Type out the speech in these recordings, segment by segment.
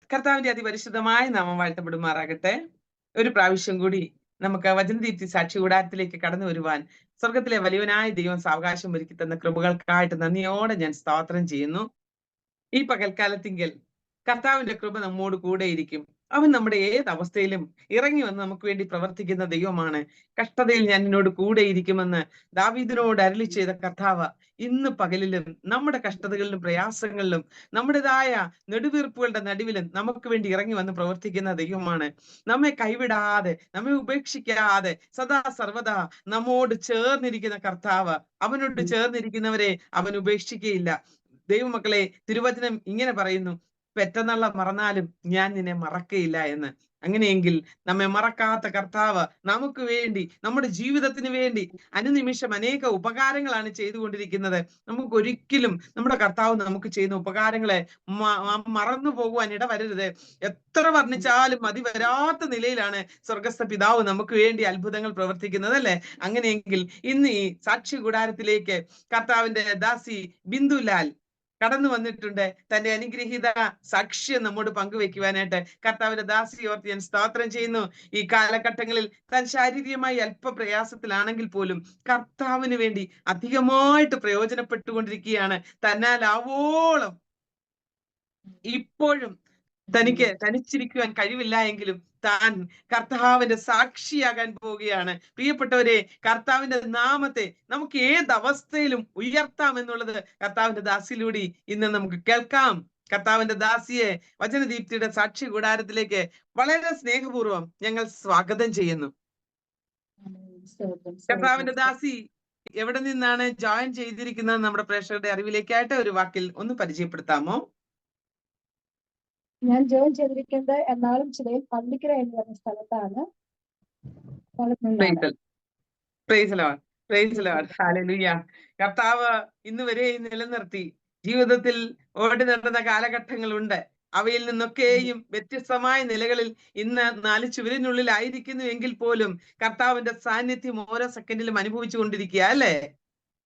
കർത്താവിന്റെ അതിപരിശുദ്ധമായ നാമം വാഴ്ത്തപ്പെടുമാറാകട്ടെ. ഒരു പ്രാവശ്യം കൂടി നമുക്ക് വചനദീപ്തി സാക്ഷി കൂടാരത്തിലേക്ക് കടന്നു വരുവാൻ സ്വർഗത്തിലെ വലിയവനായ ദൈവം സാവകാശം ഒരുക്കി തന്ന കൃപകൾക്കായിട്ട് നന്ദിയോടെ ഞാൻ സ്തോത്രം ചെയ്യുന്നു. ഈ പകൽക്കാലത്തിങ്കൽ കർത്താവിന്റെ കൃപ നമ്മോട് കൂടെയിരിക്കും. അവൻ നമ്മുടെ ഏത് അവസ്ഥയിലും ഇറങ്ങി വന്ന് നമുക്ക് വേണ്ടി പ്രവർത്തിക്കുന്ന ദൈവമാണ്. കഷ്ടതയിൽ ഞാൻ എന്നോട് കൂടെയിരിക്കുമെന്ന് ദാവീദിനോട് അരുളി ചെയ്ത കർത്താവ് ഇന്ന് പകലിലും നമ്മുടെ കഷ്ടതകളിലും പ്രയാസങ്ങളിലും നമ്മുടേതായ നെടുവീർപ്പുകളുടെ നടുവിലും നമുക്ക് വേണ്ടി ഇറങ്ങി വന്ന് പ്രവർത്തിക്കുന്ന ദൈവമാണ്. നമ്മെ കൈവിടാതെ, നമ്മെ ഉപേക്ഷിക്കാതെ, സദാ സർവദാ നമ്മോട് ചേർന്നിരിക്കുന്ന കർത്താവ്. അവനോട് ചേർന്നിരിക്കുന്നവരെ അവൻ ഉപേക്ഷിക്കുകയില്ല. ദൈവമക്കളെ, തിരുവചനം ഇങ്ങനെ പറയുന്നു, പെറ്റനള്ള മറന്നാലും ഞാൻ നിന്നെ മറക്കയില്ല എന്ന്. അങ്ങനെയെങ്കിൽ നമ്മെ മറക്കാത്ത കർത്താവ് നമുക്ക് വേണ്ടി, നമ്മുടെ ജീവിതത്തിന് വേണ്ടി അനുനിമിഷം അനേക ഉപകാരങ്ങളാണ് ചെയ്തുകൊണ്ടിരിക്കുന്നത്. നമുക്ക് ഒരിക്കലും നമ്മുടെ കർത്താവ് നമുക്ക് ചെയ്യുന്ന ഉപകാരങ്ങളെ മറന്നു പോകുവാൻ ഇടവരരുത്. എത്ര വർണ്ണിച്ചാലും മതി വരാത്ത നിലയിലാണ് സ്വർഗസ്ഥ പിതാവ് നമുക്ക് വേണ്ടി അത്ഭുതങ്ങൾ പ്രവർത്തിക്കുന്നത്, അല്ലെ? അങ്ങനെയെങ്കിൽ ഇന്ന് ഈ സാക്ഷി കൂടാരത്തിലേക്ക് കർത്താവിന്റെ ദാസി ബിന്ദുലാൽ കടന്നു വന്നിട്ടുണ്ട്. തന്റെ അനുഗ്രഹീത സാക്ഷ്യം നമ്മോട് പങ്കുവെക്കുവാനായിട്ട് കർത്താവിന്റെ ദാസി ഓർത്ത് ഞാൻ സ്തോത്രം ചെയ്യുന്നു. ഈ കാലഘട്ടങ്ങളിൽ താൻ ശാരീരികമായി അല്പ പ്രയാസത്തിലാണെങ്കിൽ പോലും കർത്താവിന് വേണ്ടി അധികമായിട്ട് പ്രയോജനപ്പെട്ടുകൊണ്ടിരിക്കുകയാണ്. തന്നാലാവോളം ഇപ്പോഴും തനിക്ക് തനിച്ചിരിക്കുവാൻ കഴിവില്ല എങ്കിലും താൻ കർത്താവിന്റെ സാക്ഷിയാകാൻ പോവുകയാണ്. പ്രിയപ്പെട്ടവരെ, കർത്താവിന്റെ നാമത്തെ നമുക്ക് ഏത് അവസ്ഥയിലും ഉയർത്താം എന്നുള്ളത് കർത്താവിന്റെ ദാസിയിലൂടെ ഇന്ന് നമുക്ക് കേൾക്കാം. കർത്താവിന്റെ ദാസിയെ വചനദീപ്തിയുടെ സാക്ഷി കൂടാരത്തിലേക്ക് വളരെ സ്നേഹപൂർവ്വം ഞങ്ങൾ സ്വാഗതം ചെയ്യുന്നു. കർത്താവിന്റെ ദാസി എവിടെ നിന്നാണ് ജോയിൻ ചെയ്തിരിക്കുന്നത് നമ്മുടെ പ്രേക്ഷകരുടെ അറിവിലേക്കായിട്ട് ഒരു വാക്കിൽ ഒന്ന് പരിചയപ്പെടുത്താമോ? ഞാൻ ജോയിൻ ചെയ്തിരിക്കുന്നത് എറണാകുളം ജില്ലയിൽ പള്ളിക്കര എന്ന് പറഞ്ഞ സ്ഥലത്താണ്. കർത്താവ് ഇന്ന് വരെ നിലനിർത്തി. ജീവിതത്തിൽ ഓടി നടന്ന കാലഘട്ടങ്ങളുണ്ട്. അവയിൽ നിന്നൊക്കെയും വ്യത്യസ്തമായ നിലകളിൽ ഇന്ന് 4 ചുവരിനുള്ളിൽ ആയിരിക്കുന്നു എങ്കിൽ പോലും കർത്താവിന്റെ സാന്നിധ്യം ഓരോ സെക്കൻഡിലും അനുഭവിച്ചു കൊണ്ടിരിക്കുക, അല്ലേ?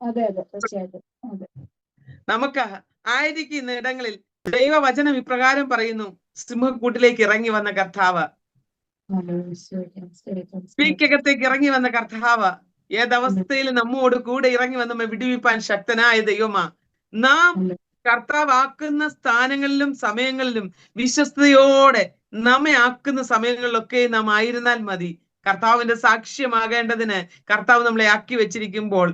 അതെ അതെ, തീർച്ചയായിട്ടും. നമുക്ക് ആയിരിക്കുന്ന ഇടങ്ങളിൽ ദൈവവചനം ഇപ്രകാരം പറയുന്നു, സിംഹക്കൂട്ടിലേക്ക് ഇറങ്ങി വന്ന കർത്താവ്, സ്ത്രീക്കകത്തേക്ക് ഇറങ്ങി വന്ന കർത്താവ് ഏതവസ്ഥയിലും നമ്മോട് കൂടെ ഇറങ്ങി വന്ന് നമ്മെ വിടുവിപ്പാൻ ശക്തനായ ദൈവമാ. നാം കർത്താവ് ആക്കുന്ന സ്ഥാനങ്ങളിലും സമയങ്ങളിലും വിശ്വസ്തയോടെ നമ്മെ ആക്കുന്ന സമയങ്ങളിലൊക്കെ നാം ആയിരുന്നാൽ മതി. കർത്താവിന്റെ സാക്ഷ്യമാകേണ്ടതിന് കർത്താവ് നമ്മളെ ആക്കി വെച്ചിരിക്കുമ്പോൾ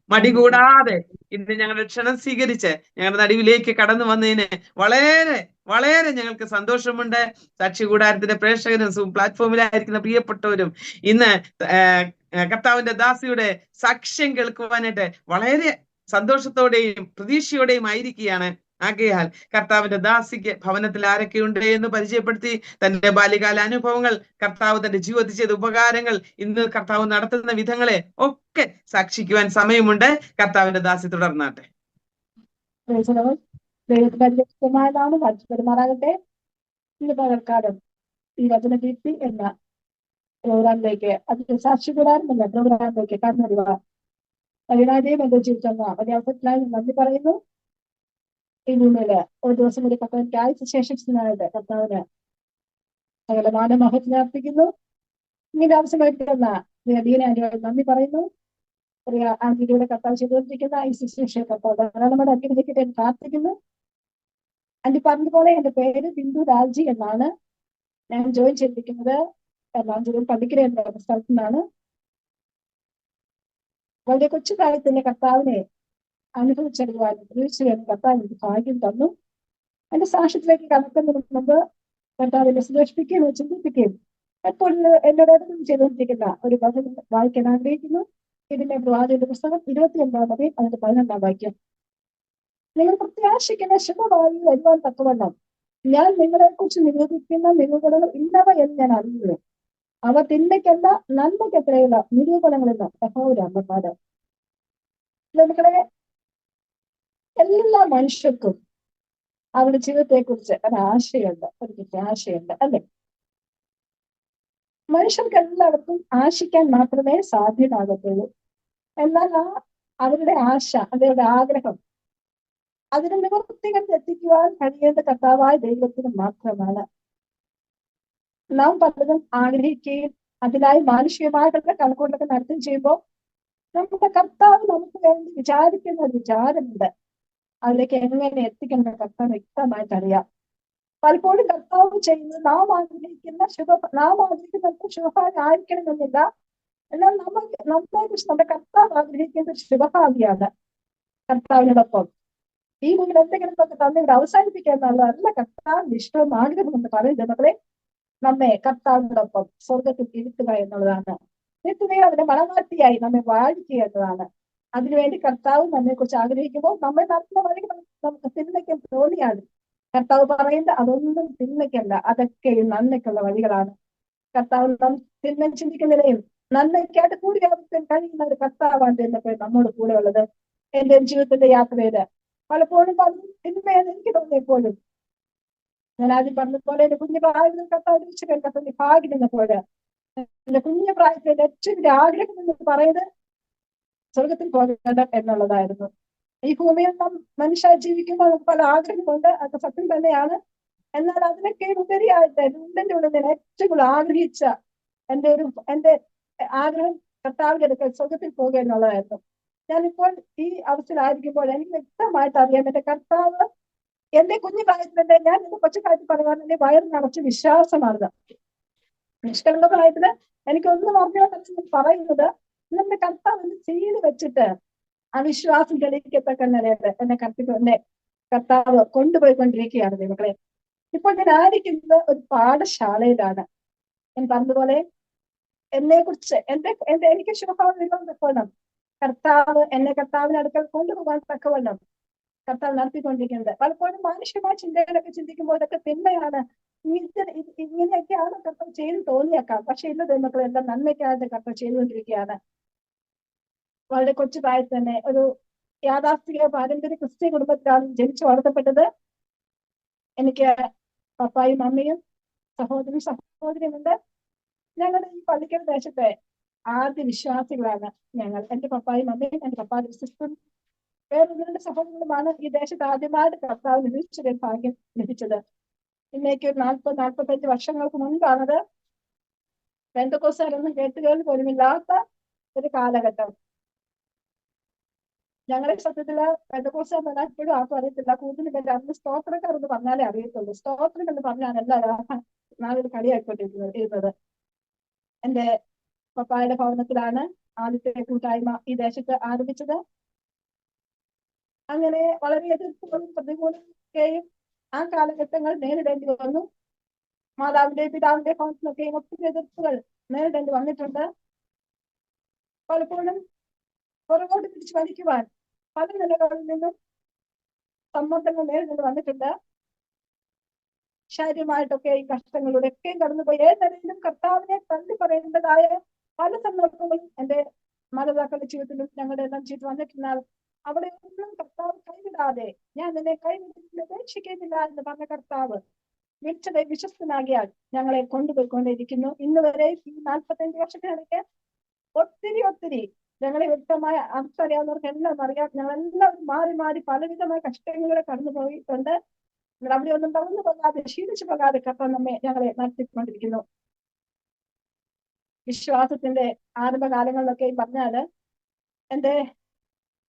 മടികൂടാതെ ഇന്ന് ഞങ്ങളുടെ ക്ഷണം സ്വീകരിച്ച് ഞങ്ങളുടെ നടുവിലേക്ക് കടന്നു വന്നതിന് വളരെ വളരെ ഞങ്ങൾക്ക് സന്തോഷമുണ്ട്. സാക്ഷി കൂടാരത്തിന്റെ പ്രേക്ഷകരും പ്ലാറ്റ്ഫോമിലായിരിക്കുന്ന പ്രിയപ്പെട്ടവരും ഇന്ന് കർത്താവിന്റെ ദാസിയുടെ സാക്ഷ്യം കേൾക്കുവാനായിട്ട് വളരെ സന്തോഷത്തോടെയും പ്രതീക്ഷയോടെയും ആയിരിക്കുകയാണ്. ആകയാൽ കർത്താവിന്റെ ദാസിക്ക് ഭവനത്തിൽ ആരൊക്കെയുണ്ട് എന്ന് പരിചയപ്പെടുത്തി തന്റെ ബാല്യകാല അനുഭവങ്ങൾ, കർത്താവ് തന്റെ ജീവിതത്തിൽ ചെയ്ത ഉപകാരങ്ങൾ, ഇന്ന് കർത്താവ് നടത്തുന്ന വിധങ്ങളെ ഒക്കെ സാക്ഷിക്കുവാൻ സമയമുണ്ട്. കർത്താവിന്റെ ദാസി തുടർന്നാട്ടെ. ഇന്ന് പകൽക്കാലം ഈ വചനദീപ്തി എന്ന പ്രോഗ്രാമിലേക്ക്, അതിന്റെ സാക്ഷി കൂടാരം എന്ന പ്രോഗ്രാമിലേക്ക് കടന്നു വരിക വൈകാതെയും എന്റെ ജീവിതം വലിയ അവസരത്തിലായി നന്ദി പറയുന്നു. ഇനിമേല് ഒരു ദിവസം കൂടി കർത്താവിന്റെ ആഴ്ച ശേഷിച്ചതിനായിട്ട് കർത്താവിന് സകലമായ മഹത്വം അർപ്പിക്കുന്നു. ഇങ്ങനെ ആവശ്യമായിട്ടുള്ള ദീനാന്റിയോട് നന്ദി പറയുന്നു. പ്രിയ ആന്റിയുടെ കർത്താവ് ചെയ്തുകൊണ്ടിരിക്കുന്ന ഈ ശുശ്രൂഷ കർത്താവ് ധാരാളമായി അനുഗ്രഹിക്കട്ടെ എന്ന് പ്രാർത്ഥിക്കുന്നു. ആന്റി പറഞ്ഞതുപോലെ എന്റെ പേര് ബിന്ദു രാജി എന്നാണ്. ഞാൻ ജോയിൻ ചെയ്തിരിക്കുന്നത് എറണാകുളം ജില്ലയിൽ പള്ളിക്കര എന്ന സ്ഥലത്തു നിന്നാണ്. വളരെ കൊച്ചു കാലത്ത് തന്നെ കർത്താവിനെ അനുഭവിച്ചറിയുവാനും പ്രതീക്ഷിക്കാനും കർത്താവ് എനിക്ക് ഭാഗ്യം തന്നു. എന്റെ സാക്ഷ്യത്തിലേക്ക് കടക്കുന്നതിന് മുമ്പ് കർത്താവിനെ സന്തോഷിപ്പിക്കുകയും ചിന്തിപ്പിക്കുകയും എപ്പോൾ എന്നോടൊപ്പം ചെയ്തുകൊണ്ടിരിക്കുന്ന ഒരു വചനം വായിക്കാൻ ആഗ്രഹിക്കുന്നു. ഇതിന്റെ പ്രവാചകന്റെ പുസ്തകം 29-ാം അധ്യായം അതിന്റെ 11-ാം വാക്യം. നിങ്ങൾ പ്രത്യാശിക്കുന്ന ശുഭമായി വരുവാൻ തക്കവണ്ണം ഞാൻ നിങ്ങളെ കുറിച്ച് നിരൂപിക്കുന്ന നിരൂപണങ്ങൾ ഇന്നവ എന്ന് ഞാൻ അറിയുന്നു. അവ തിന്മയ്ക്കല്ല നന്മയ്ക്കെത്രയുള്ള നിരൂപണങ്ങളെന്ന് യഹോവയുടെ അമ്മമാര്. നമ്മളെ എല്ലാ മനുഷ്യർക്കും അവരുടെ ജീവിതത്തെ കുറിച്ച് ഒരാശയുണ്ട്, ഒരു പ്രത്യാശയുണ്ട്, അല്ലെ? മനുഷ്യർക്ക് എല്ലാവർക്കും ആശിക്കാൻ മാത്രമേ സാധ്യമാകത്തുള്ളൂ. എന്നാൽ അവരുടെ ആശ, അവരുടെ ആഗ്രഹം അതിന് നിവൃത്തികൾ എത്തിക്കുവാൻ കഴിയേണ്ട കർത്താവായ ദൈവത്തിന് മാത്രമാണ്. നാം പലതും ആഗ്രഹിക്കുകയും അതിനായി മാനുഷികമായിട്ടുള്ള കണക്കുകൊണ്ടൊക്കെ നടത്തുകയും ചെയ്യുമ്പോൾ നമ്മുടെ കർത്താവ് നമുക്ക് വേണ്ടി വിചാരിക്കുന്ന ഒരു വിചാരമുണ്ട്. അതിലേക്ക് എങ്ങനെ എത്തിക്കുന്ന കർത്താവ് വ്യക്തമായിട്ട് അറിയാം. പലപ്പോഴും കർത്താവ് ചെയ്യുന്നത് നാം ആഗ്രഹിക്കുന്ന ശുഭഭാവി ആയിരിക്കണമെന്നില്ല. എന്നാൽ നമ്മളെ കുറിച്ച് നമ്മുടെ കർത്താവ് ആഗ്രഹിക്കുന്ന ഒരു ശുഭഭാവിയാണ് കർത്താവിനോടൊപ്പം. ഈ മുന്നിൽ എന്തെങ്കിലും ഒക്കെ തന്നിവിടെ അവസാനിപ്പിക്കുക എന്നുള്ളതല്ല കർത്താവിന്റെ ഇഷ്ടവും ആഗ്രഹം എന്ന് പറയുന്നത്. നമ്മളെ നമ്മെ കർത്താവിനോടൊപ്പം സ്വർഗത്തിൽ ഇരുത്തുക എന്നുള്ളതാണ്. നിത്യതയിൽ അതിന്റെ മണവാട്ടിയായി നമ്മെ വാഴിക്കുക എന്നതാണ്. അതിനുവേണ്ടി കർത്താവ് നമ്മെ കുറിച്ച് ആഗ്രഹിക്കുമ്പോൾ നമ്മെ നടത്തുന്ന വഴി നമുക്ക് തിന്മയ്ക്ക് തോന്നിയാണ്. കർത്താവ് പറയുന്നത് അതൊന്നും തിന്മയ്ക്കല്ല, അതൊക്കെ നന്മയ്ക്കുള്ള വഴികളാണ്. കർത്താവ് നാം തിന്മ ചിന്തിക്കുന്നതിനെയും നന്മയ്ക്കായിട്ട് കൂടി ആവർത്തിക്കാൻ കഴിയുന്ന ഒരു കർത്താവാണ് എന്നൊക്കെ നമ്മോട് കൂടെ ഉള്ളത്. എന്റെ ജീവിതത്തിന്റെ യാത്രയില് പലപ്പോഴും പലരും തിന്മയെന്ന് എനിക്ക് തോന്നിയപ്പോഴും ഞാൻ ആദ്യം പറഞ്ഞതുപോലെ എന്റെ കുഞ്ഞു പ്രായത്തിൽ കർത്താവ് ഭാഗ്യമെന്നപ്പോഴ് എന്റെ കുഞ്ഞു പ്രായത്തിന്റെ ഏറ്റവും വലിയ ആഗ്രഹം എന്ന് പറയുന്നത് സ്വർഗത്തിൽ പോകേണ്ട എന്നുള്ളതായിരുന്നു. ഈ ഭൂമിയിൽ നാം മനുഷ്യ ജീവിക്കുമ്പോൾ നമുക്ക് പല ആഗ്രഹമുണ്ട്, അത് സത്യം തന്നെയാണ്. എന്നാൽ അതിനൊക്കെ ഉപരിയായിട്ട് എന്റെ ഉള്ളിൽ ഞാൻ ഏറ്റവും കൂടുതൽ ആഗ്രഹിച്ച എന്റെ ആഗ്രഹം കർത്താവിന്റെ അടുക്കൽ സ്വർഗത്തിൽ പോകുക എന്നുള്ളതായിരുന്നു. ഞാനിപ്പോൾ ഈ അവസ്ഥയിലായിരിക്കുമ്പോൾ എനിക്ക് വ്യക്തമായിട്ട് അറിയാം എന്റെ കർത്താവ് എന്റെ കുഞ്ഞു പ്രായത്തിലെ ഞാൻ എന്റെ കൊച്ചുകാലത്ത് പറയുവാൻ എന്റെ വയറ് നിറച്ച് വിശ്വാസമാണ്. നിഷ്കളങ്ക പ്രായത്തില് എനിക്കൊന്നും അറിഞ്ഞോണ്ടെന്ന് പറയുന്നത് നമ്മുടെ കർത്താവ് ചെയ്ത് വെച്ചിട്ട് അവിശ്വാസം തെളിയിക്കത്തക്ക നിലയിൽ എന്നെ കർത്താവ് കൊണ്ടുപോയിക്കൊണ്ടിരിക്കുകയാണ് ദൈവങ്ങളെ. ഇപ്പോൾ ഞാൻ ആയിരിക്കുന്നത് ഒരു പാഠശാലയിലാണ്. ഞാൻ പറഞ്ഞതുപോലെ എന്നെ കുറിച്ച് എനിക്ക് ശുഭഭാവം വരുവാൻ തക്കവണ്ണം കർത്താവ് എന്നെ കർത്താവിന് അടുക്കൽ കൊണ്ടുപോകാൻ തക്കവണ്ണം കർത്താവ് നടത്തിക്കൊണ്ടിരിക്കുന്നത്. പലപ്പോഴും മാനുഷികമായ ചിന്തകളൊക്കെ ചിന്തിക്കുമ്പോൾ ഇതൊക്കെ തിന്മയാണ്, ഇങ്ങനെയൊക്കെയാണ് കർത്താവ് ചെയ്ത് തോന്നിയേക്കാം. പക്ഷെ ഇന്ന് ദൈവങ്ങളെല്ലാം നന്മയ്ക്കായിട്ട് കർത്താവ് ചെയ്തുകൊണ്ടിരിക്കുകയാണ്. വളരെ കൊച്ചു പ്രായത്തിൽ തന്നെ ഒരു യാഥാസ്ഥിക പാരമ്പര്യ ക്രിസ്ത്യ കുടുംബത്തിലാണ് ജനിച്ചു വളർത്തപ്പെട്ടത്. എനിക്ക് പപ്പായും അമ്മയും സഹോദരിയുമുണ്ട്. ഞങ്ങളുടെ ഈ പള്ളിക്കൽ ദേശത്തെ ആദ്യ വിശ്വാസികളാണ് ഞങ്ങൾ. എന്റെ പപ്പായും അമ്മയും എന്റെ പപ്പായുടെ സിസ്റ്ററും വേറെ 2 സഹോദരങ്ങളുമാണ് ഈ ദേശത്ത് ആദ്യമായിട്ട് കർത്താവിന് വീഴ്ചയുടെ ഭാഗ്യം ലഭിച്ചത്. ഇന്നേക്ക് ഒരു 40-45 വർഷങ്ങൾക്ക് മുൻപാണത്. പെന്തക്കോസ്തുകാരൊന്നും കേട്ടുകേൾവി പോലുമില്ലാത്ത ഒരു കാലഘട്ടം. ഞങ്ങളെ സത്യത്തില് പെന്തക്കോസ്തുകാർ പറഞ്ഞാൽ ഇപ്പോഴും ആർക്കും അറിയത്തില്ല. കൂടുതലും പേര് അന്ന് സ്തോത്രക്കാർ എന്ന് പറഞ്ഞാലേ അറിയത്തുള്ളൂ. സ്തോത്രം എന്ന് പറഞ്ഞാൽ എല്ലാവരും നാളെ കളിയായിക്കൊണ്ടിരുന്നത്. എന്റെ പപ്പായുടെ ഭവനത്തിലാണ് ആദ്യത്തെ കൂട്ടായ്മ ഈ ദേശത്ത് ആരംഭിച്ചത്. അങ്ങനെ വളരെ എതിർപ്പുകളും പ്രതികൂലത്തെയും ആ കാലഘട്ടങ്ങൾ നേരിടേണ്ടി വന്നു. മാതാവിന്റെ പിതാവിന്റെ ഭവനത്തിലൊക്കെയും ഒത്തിരി എതിർപ്പുകൾ നേരിടേണ്ടി വന്നിട്ടുണ്ട്. പലപ്പോഴും പുറകോട്ട് പിടിച്ചു വലിക്കുവാൻ പല നിലകളിൽ നിന്നും സമ്മർദ്ദങ്ങൾ നേരിടേണ്ടി വന്നിട്ടുണ്ട്. ശാരീരമായിട്ടൊക്കെ ഈ കഷ്ടങ്ങളിലൂടെ ഒക്കെയും കടന്നുപോയി ഏത് നിലയിലും കർത്താവിനെ തള്ളി പറയേണ്ടതായ പല സന്ദർഭങ്ങളും എന്റെ മാതാപിതാക്കളുടെ ജീവിതത്തിലും ഞങ്ങളുടെ എല്ലാം ജീവിതം വന്നിട്ടുണ്ടാൽ അവിടെ ഒന്നും കർത്താവ് കൈവിടാതെ ഞാൻ നിന്നെ കൈവിട്ടില്ല ഉപേക്ഷിക്കുന്നില്ല എന്ന് പറഞ്ഞ കർത്താവ് വിളിച്ചത് വിശ്വസ്തനാകിയാൽ ഞങ്ങളെ കൊണ്ടുപോയിക്കൊണ്ടിരിക്കുന്നു. ഇന്ന് വരെ ഈ 45 വർഷത്തിനിടയ്ക്ക് ഒത്തിരി ഞങ്ങളെ വ്യക്തമായ അടുത്തറിയാവുന്നവർക്ക് എല്ലാം അറിയാം. ഞങ്ങളെല്ലാവരും മാറി മാറി പലവിധമായ കഷ്ടങ്ങളിലൂടെ കടന്നുപോയിട്ടുണ്ട്. അവിടെ ഒന്നും തളർന്നു പോകാതെ ക്ഷീണിച്ചു പോകാതെ കർത്താവ് ഞങ്ങളെ നടത്തിക്കൊണ്ടിരിക്കുന്നു. വിശ്വാസത്തിന്റെ ആരംഭകാലങ്ങളിലൊക്കെ പറഞ്ഞാല് എന്റെ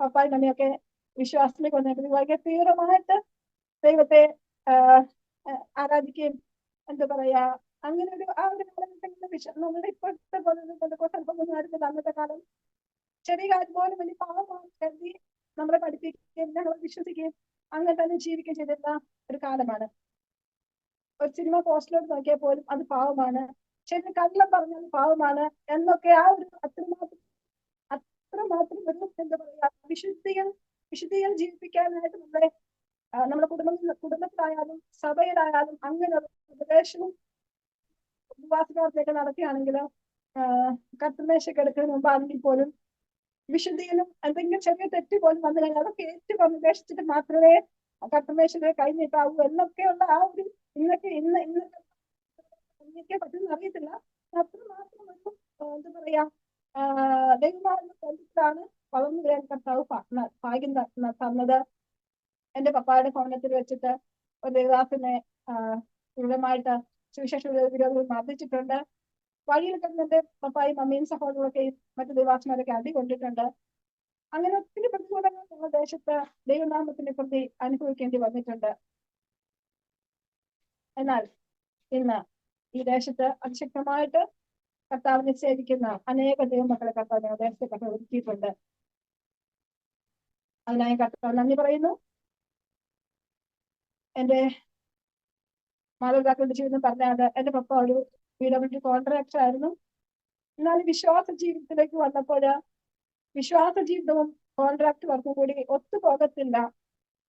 പപ്പായും മമ്മിയൊക്കെ വിശ്വാസത്തിലേക്ക് വന്നിട്ട് വളരെ തീവ്രമായിട്ട് ദൈവത്തെ ആരാധിക്കുകയും എന്താ പറയാ അങ്ങനെ ഒരു ആ ഒരു കാലഘട്ടങ്ങളിൽ നമ്മുടെ ഇപ്പോഴത്തെ അല്പമൊന്നും ആയിരുന്നില്ല. അന്നത്തെ കാലം ചെറിയ കാര്യം പോലും വലിയ പാവമാണ് കരുതി നമ്മളെ പഠിപ്പിക്കുകയും ഞങ്ങളെ വിശ്വസിക്കുകയും അങ്ങനെ തന്നെ ജീവിക്കുകയും ചെയ്തിരുന്ന ഒരു കാലമാണ്. ഒരു സിനിമ പോസ്റ്ററിലോട്ട് നോക്കിയാൽ പോലും അത് പാവമാണ്, ശരി കള്ളം പറഞ്ഞാൽ പാവമാണ് എന്നൊക്കെ ആ ഒരു അത്രമാത്രം ഒരു എന്താ പറയാ വിശുദ്ധികൾ ജീവിപ്പിക്കാനായിട്ട് നമ്മുടെ കുടുംബത്തിലായാലും സഭയിലായാലും അങ്ങനെ ഉപദേശവും ഉപവാസങ്ങളൊക്കെ നടക്കുകയാണെങ്കിൽ കർത്തമേശയ്ക്ക് എടുക്കുന്നതിന് മുമ്പാണെങ്കിൽ പോലും വിശുദ്ധിയിലും എന്തെങ്കിലും ചെറിയ തെറ്റ് പോലും വന്നു കഴിഞ്ഞാൽ അതൊക്കെ ഏറ്റവും ഉപേക്ഷിച്ചിട്ട് മാത്രമേ കർത്തമേശയെ കഴിഞ്ഞിട്ടാവൂ എന്നൊക്കെയുള്ള ആ ഒരു ഇന്നൊക്കെ പറ്റുന്ന അറിയത്തില്ല. അത്രമാത്രം ഒരു എന്താ പറയാ ദൈവമാരുടെ ബന്ധത്തിലാണ് വളർന്നു വരാൻ കർത്താവ് ഭാഗ്യം തന്നത്. എന്റെ പപ്പായുടെ ഭവനത്തിൽ വെച്ചിട്ട് ഒരു ദേവദാസിനെ ക്രൂരമായിട്ട് സുവിശേഷ വിരോധികൾ മർദ്ദിച്ചിട്ടുണ്ട്. വഴിയിൽ കിടന്ന് എന്റെ പപ്പായും മമ്മിയും സഹോദരങ്ങളൊക്കെയും മറ്റു ദേവാസ്മാരൊക്കെ അടി കൊണ്ടിട്ടുണ്ട്. അങ്ങനെ ഒത്തിരി പ്രതികൂലങ്ങൾ നമ്മുടെ ദേശത്ത് ദൈവനാമത്തിനെ പ്രതി അനുഭവിക്കേണ്ടി വന്നിട്ടുണ്ട്. എന്നാൽ ഇന്ന് ഈ ദേശത്ത് അതിശക്തമായിട്ട് കർത്താവിനെ സേവിക്കുന്ന അനേക ദൈവമക്കളെ കർത്താവിനെ ദേശത്തെ കർത്താവ് ഒരുക്കിയിട്ടുണ്ട്. അതിനായി കർത്താവ് നന്ദി പറയുന്നു. എന്റെ മാതാപിതാക്കളുടെ ജീവിതം പറഞ്ഞാൽ എന്റെ പപ്പ ഒരു PWD കോൺട്രാക്ടർ ആയിരുന്നു. എന്നാൽ വിശ്വാസ ജീവിതത്തിലേക്ക് വന്നപ്പോൾ വിശ്വാസ ജീവിതവും കോൺട്രാക്ട് വർക്കും കൂടി ഒത്തുപോകത്തില്ല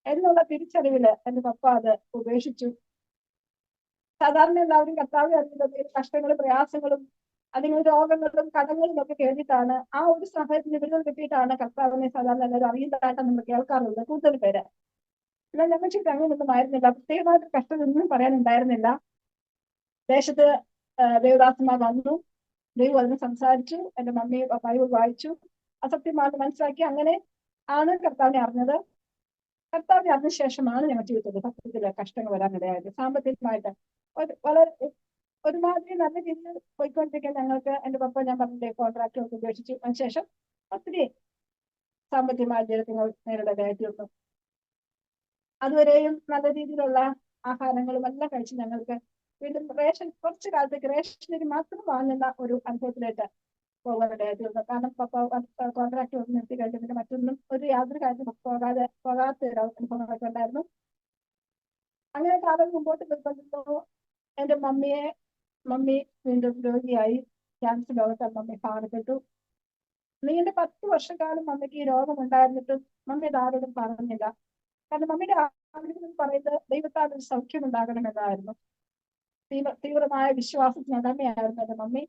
എന്നുള്ള തിരിച്ചറിവില് എന്റെ പപ്പ അത് ഉപേക്ഷിച്ചു. സാധാരണ എല്ലാവരും കർത്താവ് അറിയുന്നത് കഷ്ടങ്ങളും പ്രയാസങ്ങളും അല്ലെങ്കിൽ രോഗങ്ങളും കടങ്ങളും ഒക്കെ കേട്ടിട്ടാണ്, ആ ഒരു സാഹചര്യത്തിന് വിടുതൽ കിട്ടിയിട്ടാണ് കർത്താവിനെ സാധാരണ എല്ലാവരും അറിയുന്നതായിട്ട് നമ്മൾ കേൾക്കാറുള്ളത് കൂടുതൽ പേര്. എന്നാൽ ഞങ്ങൾക്ക് അങ്ങനെയൊന്നും ആയിരുന്നില്ല. പ്രത്യേകമായിട്ട് കഷ്ടമൊന്നും പറയാനുണ്ടായിരുന്നില്ല. ദേശത്ത് ദേവദാസന്മാർ വന്നു, ദൈവം അതിന് സംസാരിച്ചു, എന്റെ മമ്മി ബൈബിൾ വായിച്ചു, അസത്യമാണെന്ന് മനസ്സിലാക്കി. അങ്ങനെ ആണ് കർത്താവിനെ അറിഞ്ഞത്. കർത്താവിനെ അറിഞ്ഞ ശേഷമാണ് ഞങ്ങൾ ജീവിതത്തിൽ സത്യത്തില് കഷ്ടങ്ങൾ വരാനിടയായത്. സാമ്പത്തികമായിട്ട് വളരെ ഒരുമാതിരി നല്ല രീതിയിൽ പോയിക്കൊണ്ടിരിക്കാൻ ഞങ്ങൾക്ക് എന്റെ പപ്പ ഞാൻ പറഞ്ഞ കോൺട്രാക്ട് ഒക്കെ ഉപേക്ഷിച്ചു. അതിനുശേഷം ഒത്തിരി സാമ്പത്തികമായ ജീവിതങ്ങൾ നേരിടേണ്ടതായിട്ട് വന്നു. അതുവരെയും നല്ല രീതിയിലുള്ള ആഹാരങ്ങളും എല്ലാം കഴിച്ച് ഞങ്ങൾക്ക് വീണ്ടും റേഷൻ കുറച്ചു കാലത്തേക്ക് റേഷനരി മാത്രം വാങ്ങുന്ന ഒരു അനുഭവത്തിലേക്ക് പോകാനിടയായിട്ട് വന്നു. കാരണം പപ്പ കോൺട്രാക്ട് ഒന്ന് നിർത്തി കഴിഞ്ഞു പിന്നെ മറ്റൊന്നും യാതൊരു കാര്യവും പോകാത്ത ഒരു അനുഭവങ്ങളൊക്കെ ഉണ്ടായിരുന്നു. അങ്ങനെ കാലം മുമ്പോട്ട് പോയിക്കൊണ്ടിരുന്നു. എന്റെ മമ്മി വീണ്ടും രോഗിയായി. ക്യാൻസർ രോഗത്താൽ മമ്മി ഭാരപ്പെട്ടു. നീണ്ട 10 വർഷക്കാലം മമ്മിക്ക് ഈ രോഗം ഉണ്ടായിരുന്നിട്ടും മമ്മി ഇത് ആരോടും പറഞ്ഞില്ല. കാരണം മമ്മിയുടെ ആഗ്രഹം എന്ന് പറയുന്നത് ദൈവത്താൽ ഒരു സൗഖ്യം ഉണ്ടാകണമെന്നായിരുന്നു. തീവ്രമായ വിശ്വാസത്തിന് ഉടമയായിരുന്നു എന്റെ മമ്മി.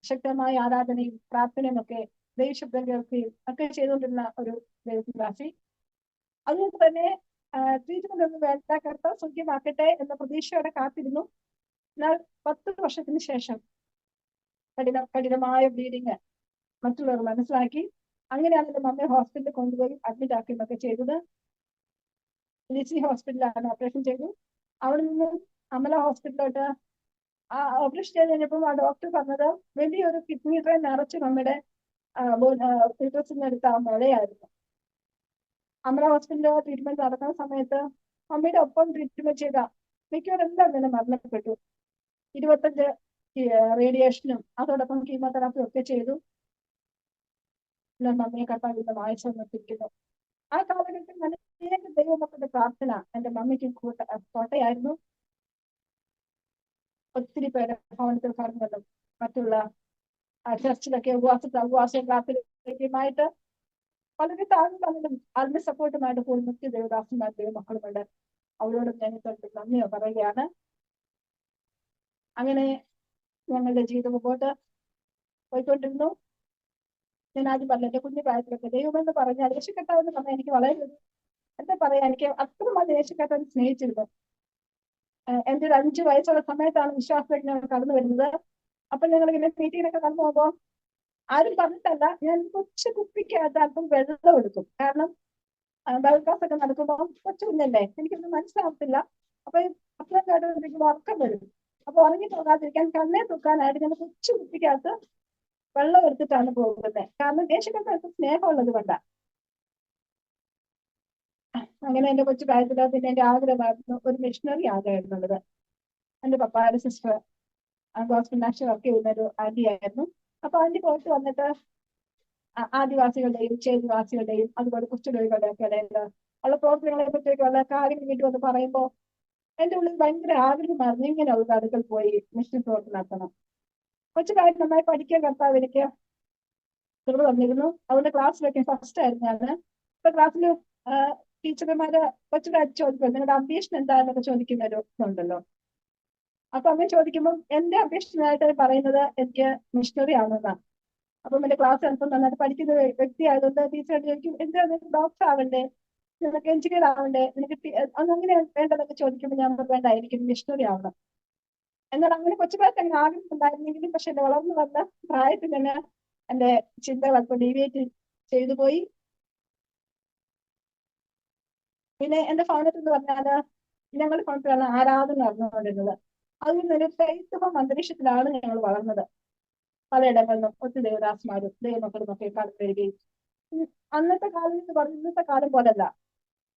ശക്തമായ ആരാധനയും പ്രാർത്ഥനയും ഒക്കെ ദൈവശബ്ദം കേൾക്കുകയും ഒക്കെ ചെയ്തുകൊണ്ടിരുന്ന ഒരു ദൈവവിശ്വാസി. അതുകൊണ്ട് തന്നെ ട്രീറ്റ്മെന്റ് ഒന്നും വേണ്ട, കർത്താവ് സൗഖ്യമാക്കട്ടെ എന്ന പ്രതീക്ഷയോടെ കാത്തിരുന്നു. എന്നാൽ 10 വർഷത്തിന് ശേഷം കഠിനമായ ബ്ലീഡിങ് മറ്റുള്ളവർ മനസ്സിലാക്കി. അങ്ങനെയാണ് എന്റെ മമ്മി ഹോസ്പിറ്റലിൽ കൊണ്ടുപോയി അഡ്മിറ്റ് ആക്കുകയൊക്കെ ചെയ്തത്. ലിസി ഹോസ്പിറ്റലിലാണ് ഓപ്പറേഷൻ ചെയ്തു. അവിടെ നിന്ന് അമല ഹോസ്പിറ്റലിലോട്ട് ഓപ്പറേഷൻ ചെയ്ത് കഴിഞ്ഞപ്പോൾ ആ ഡോക്ടർ പറഞ്ഞത് വലിയൊരു കിഡ്നി ട്രെയിൻ നിറച്ച് നമ്മുടെ ഫീറ്റസിന് എടുത്ത ആ മുഴയായിരുന്നു. അമല ഹോസ്പിറ്റലിൽ ട്രീറ്റ്മെന്റ് നടക്കുന്ന സമയത്ത് മമ്മിയുടെ ഒപ്പം ട്രീറ്റ്മെന്റ് ചെയ്ത മിക്കവരെല്ലാം തന്നെ മരണപ്പെട്ടു. 25 റേഡിയേഷനും അതോടൊപ്പം കീമോതെറാപ്പിയും ഒക്കെ ചെയ്തു. മമ്മിയെ കർത്താവിന്റെ വായിച്ചു വന്നിരിക്കുന്നു. ആ കാലഘട്ടത്തിൽ അനേക ദൈവമക്കളുടെ പ്രാർത്ഥന എന്റെ മമ്മിക്ക് കോട്ടയായിരുന്നു. ഒത്തിരി പേര് ഭവനത്തിൽ കടന്നതും മറ്റുള്ള ചർച്ചിലൊക്കെ ഉപവാസ പ്രാർത്ഥനയുമായിട്ട് വളരെ താഴ്ന്നതും അതിന്റെ സപ്പോർട്ടുമായിട്ട് പോലും മുഖ്യ ദേവദാസന്മാർ ദൈവമക്കളുമുണ്ട്. അവരോടും ഞാൻ നന്ദിയോ പറയുകയാണ്. അങ്ങനെ ഞങ്ങളുടെ ജീവിതം മുമ്പോട്ട് പോയിക്കൊണ്ടിരുന്നു. ഞാൻ ആദ്യം പറഞ്ഞു എന്റെ കുഞ്ഞു പ്രായത്തിലൊക്കെ ദൈവമെന്ന് പറഞ്ഞാൽ യേശുക്കർത്താവെന്ന് പറഞ്ഞാൽ എനിക്ക് വളരെ എന്താ പറയാ, എനിക്ക് അത്രമാത്രം യേശുക്കർത്താവിനെ സ്നേഹിച്ചിരുന്നു. എന്റെ ഒരു 5 വയസ്സുള്ള സമയത്താണ് വിശ്വാസത്തിലേക്ക് ഞങ്ങൾ കടന്നു വരുന്നത്. അപ്പൊ ഞങ്ങൾ ഇങ്ങനെ മീറ്റിങ്ങിനൊക്കെ കടന്നു പോകുമ്പോ ആരും പറഞ്ഞിട്ടല്ല, ഞാൻ കൊച്ചു കുപ്പിക്കകത്ത് അല്പം വെള്ളം എടുക്കും. കാരണം ബൈബിൾ ക്ലാസ് ഒക്കെ നടക്കുമ്പോൾ കൊച്ചു കുഞ്ഞല്ലേ, എനിക്കൊന്നും മനസ്സിലാവത്തില്ല. അപ്പൊ അപ്പുറം കേട്ടോണ്ടിരിക്കുമ്പോൾ ഉറക്കം വരും. അപ്പൊ ഉറങ്ങി പോകാതിരിക്കാൻ കണ്ണേ തൂക്കാനായിട്ട് ഞാൻ കൊച്ചു കുപ്പിക്കകത്ത് വെള്ളം എടുത്തിട്ടാണ് പോകുന്നത്. കാരണം യേശുക്കൾക്ക് സ്നേഹമുള്ളത് കൊണ്ടാണ്. അങ്ങനെ എന്റെ കൊച്ചു പ്രായത്തില് പിന്നെ എന്റെ ആഗ്രഹമായിരുന്നു ഒരു മിഷണറി ആഗ്രഹമായിരുന്നുള്ളത്. എന്റെ പപ്പായുടെ സിസ്റ്റർ ഗോസ്ബൽ നാഷണൽ വർക്ക് ചെയ്യുന്ന ഒരു ആന്റി ആയിരുന്നു. അപ്പൊ ആന്റി പോയിട്ട് വന്നിട്ട് ആദിവാസികളുടെയും ചേരിവാസികളുടെയും അതുപോലെ കുഷ്ഠരോഗികളുടെ ഒക്കെ ഇടയിൽ ഉള്ള പ്രവർത്തനങ്ങളെ പറ്റിയൊക്കെ ഉള്ള കാര്യങ്ങൾ വീട്ടിൽ വന്ന് പറയുമ്പോൾ എന്റെ ഉള്ളിൽ ഭയങ്കര ആഗ്രഹമായിരുന്നു ഇങ്ങനെ ഉള്ള അടുക്കൽ പോയി മിഷൻ പ്രവർത്തനം നടത്തണം. കൊച്ചു കാര്യം നന്നായി പഠിക്കാൻ കർത്താവ് എനിക്ക് തുറന്നു വന്നിരുന്നു. അതുകൊണ്ട് ക്ലാസ്സിലൊക്കെ ഫസ്റ്റ് ആയിരുന്നു ഞാൻ. ഇപ്പൊ ക്ലാസ്സിൽ ടീച്ചർമാര് കൊച്ചു കാര്യം ചോദിക്കും നിങ്ങളുടെ അംബീഷൻ എന്താണെന്നൊക്കെ ചോദിക്കുന്ന ഒരു ഇതുണ്ടല്ലോ. അപ്പൊ അങ്ങനെ ചോദിക്കുമ്പോൾ എന്റെ അംബീഷനായിട്ട് പറയുന്നത് എനിക്ക് മിഷണറി ആവുന്നതാണ്. അപ്പം എന്റെ ക്ലാസ് അല്പം നന്നായിട്ട് പഠിക്കുന്ന വ്യക്തി ആയതുകൊണ്ട് ടീച്ചർ ചോദിക്കും എന്താ നിനക്ക് ഡോക്ടർ ആവണ്ടേ, നിനക്ക് എഞ്ചിനീയർ ആവണ്ടേ, നിനക്ക് അങ്ങനെ വേണ്ടതൊക്കെ ചോദിക്കുമ്പോൾ ഞാൻ വേണ്ട എനിക്ക് മിഷണറി ആവണം. എന്നാൽ അങ്ങനെ കൊച്ചുകാലത്ത് അങ്ങനെ ആഗ്രഹം ഉണ്ടായിരുന്നെങ്കിലും പക്ഷെ എന്റെ വളർന്നു വന്ന പ്രായത്തിൽ തന്നെ എന്റെ ചിന്തകൾ അല്പം ഡീവിയേറ്റ് ചെയ്തു പോയി. പിന്നെ എന്റെ ഭവനത്തിൽ എന്ന് പറഞ്ഞാല് ഞങ്ങളുടെ ഭവനത്തിലാണ് ആരാധന നടന്നുകൊണ്ടിരുന്നത്. അതിൽ നിന്നൊരു ഫെയ്ത്ത്ഫുൾ അന്തരീക്ഷത്തിലാണ് ഞങ്ങൾ വളർന്നത്. പലയിടങ്ങളിലും ഒത്തിരി ദേവദാസന്മാരും ദൈവമക്കളും ഒക്കെ കടന്നു വരികയും അന്നത്തെ കാലം എന്ന് പറഞ്ഞ ഇന്നത്തെ കാലം പോലല്ല.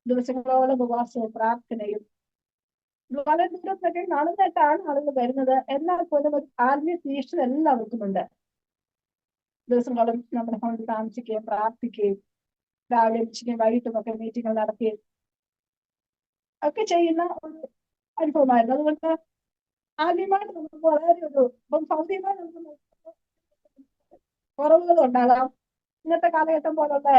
ദിവസങ്ങളോളം ഉപവാസവും പ്രാർത്ഥനയും വളരെ ദൂരത്തൊക്കെ നടന്നിട്ടാണ് ആളുകൾ വരുന്നത്. എന്നാൽ പോലും ഒരു ആത്മീയ തീഷ്ണത എല്ലാവർക്കും ഉണ്ട്. ദിവസങ്ങളും നമ്മുടെ ഭവനത്തിൽ താമസിക്കുകയും പ്രാർത്ഥിക്കുകയും രാവിലെ ഉച്ചയ്ക്കും വൈകിട്ടും ഒക്കെ മീറ്റിംഗുകൾ നടത്തുകയും ഒക്കെ ചെയ്യുന്ന ഒരു അനുഭവമായിരുന്നു. അതുകൊണ്ട് ആദ്യമായിട്ട് നമുക്ക് വളരെ ഇപ്പം ഭൗതികമായി നമുക്ക് കുറവുകൾ ഉണ്ടാകാം. ഇന്നത്തെ കാലഘട്ടം പോലുള്ള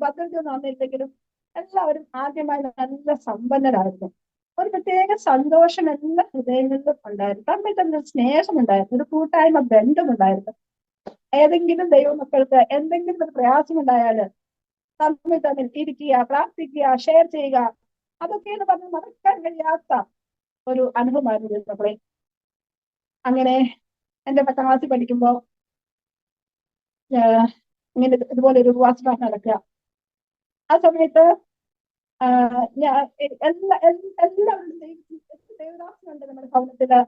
ഭദ്രത ഒന്നും വന്നില്ലെങ്കിലും എല്ലാവരും ആദ്യമായി നല്ല സമ്പന്നരായിരുന്നു. ഒരു പ്രത്യേക സന്തോഷം എല്ലാ ഹൃദയങ്ങളിലും ഉണ്ടായിരുന്നു. തമ്മിൽ തമ്മിൽ സ്നേഹമുണ്ടായിരുന്നു, ഒരു കൂട്ടായ്മ ബന്ധമുണ്ടായിരുന്നു. ഏതെങ്കിലും ദൈവമക്കൾക്ക് എന്തെങ്കിലും ഒരു പ്രയാസമുണ്ടായാൽ തമ്മിൽ തമ്മിൽ ഇരിക്കുക, പ്രാർത്ഥിക്കുക, ഷെയർ ചെയ്യുക, അതൊക്കെ എന്ന് പറഞ്ഞാൽ മറക്കാൻ കഴിയാത്ത ഒരു അനുഭവമായിരുന്നു നമ്മളെ. അങ്ങനെ എന്റെ 10ാം ക്ലാസ്സിൽ പഠിക്കുമ്പോൾ ഇങ്ങനെ ഇതുപോലെ ഒരു ഉപവാസ പ്രാർത്ഥന നടക്കുക. ആ സമയത്ത് എല്ലാവരും ദേവദാസനുണ്ട് നമ്മുടെ ഭവനത്തില്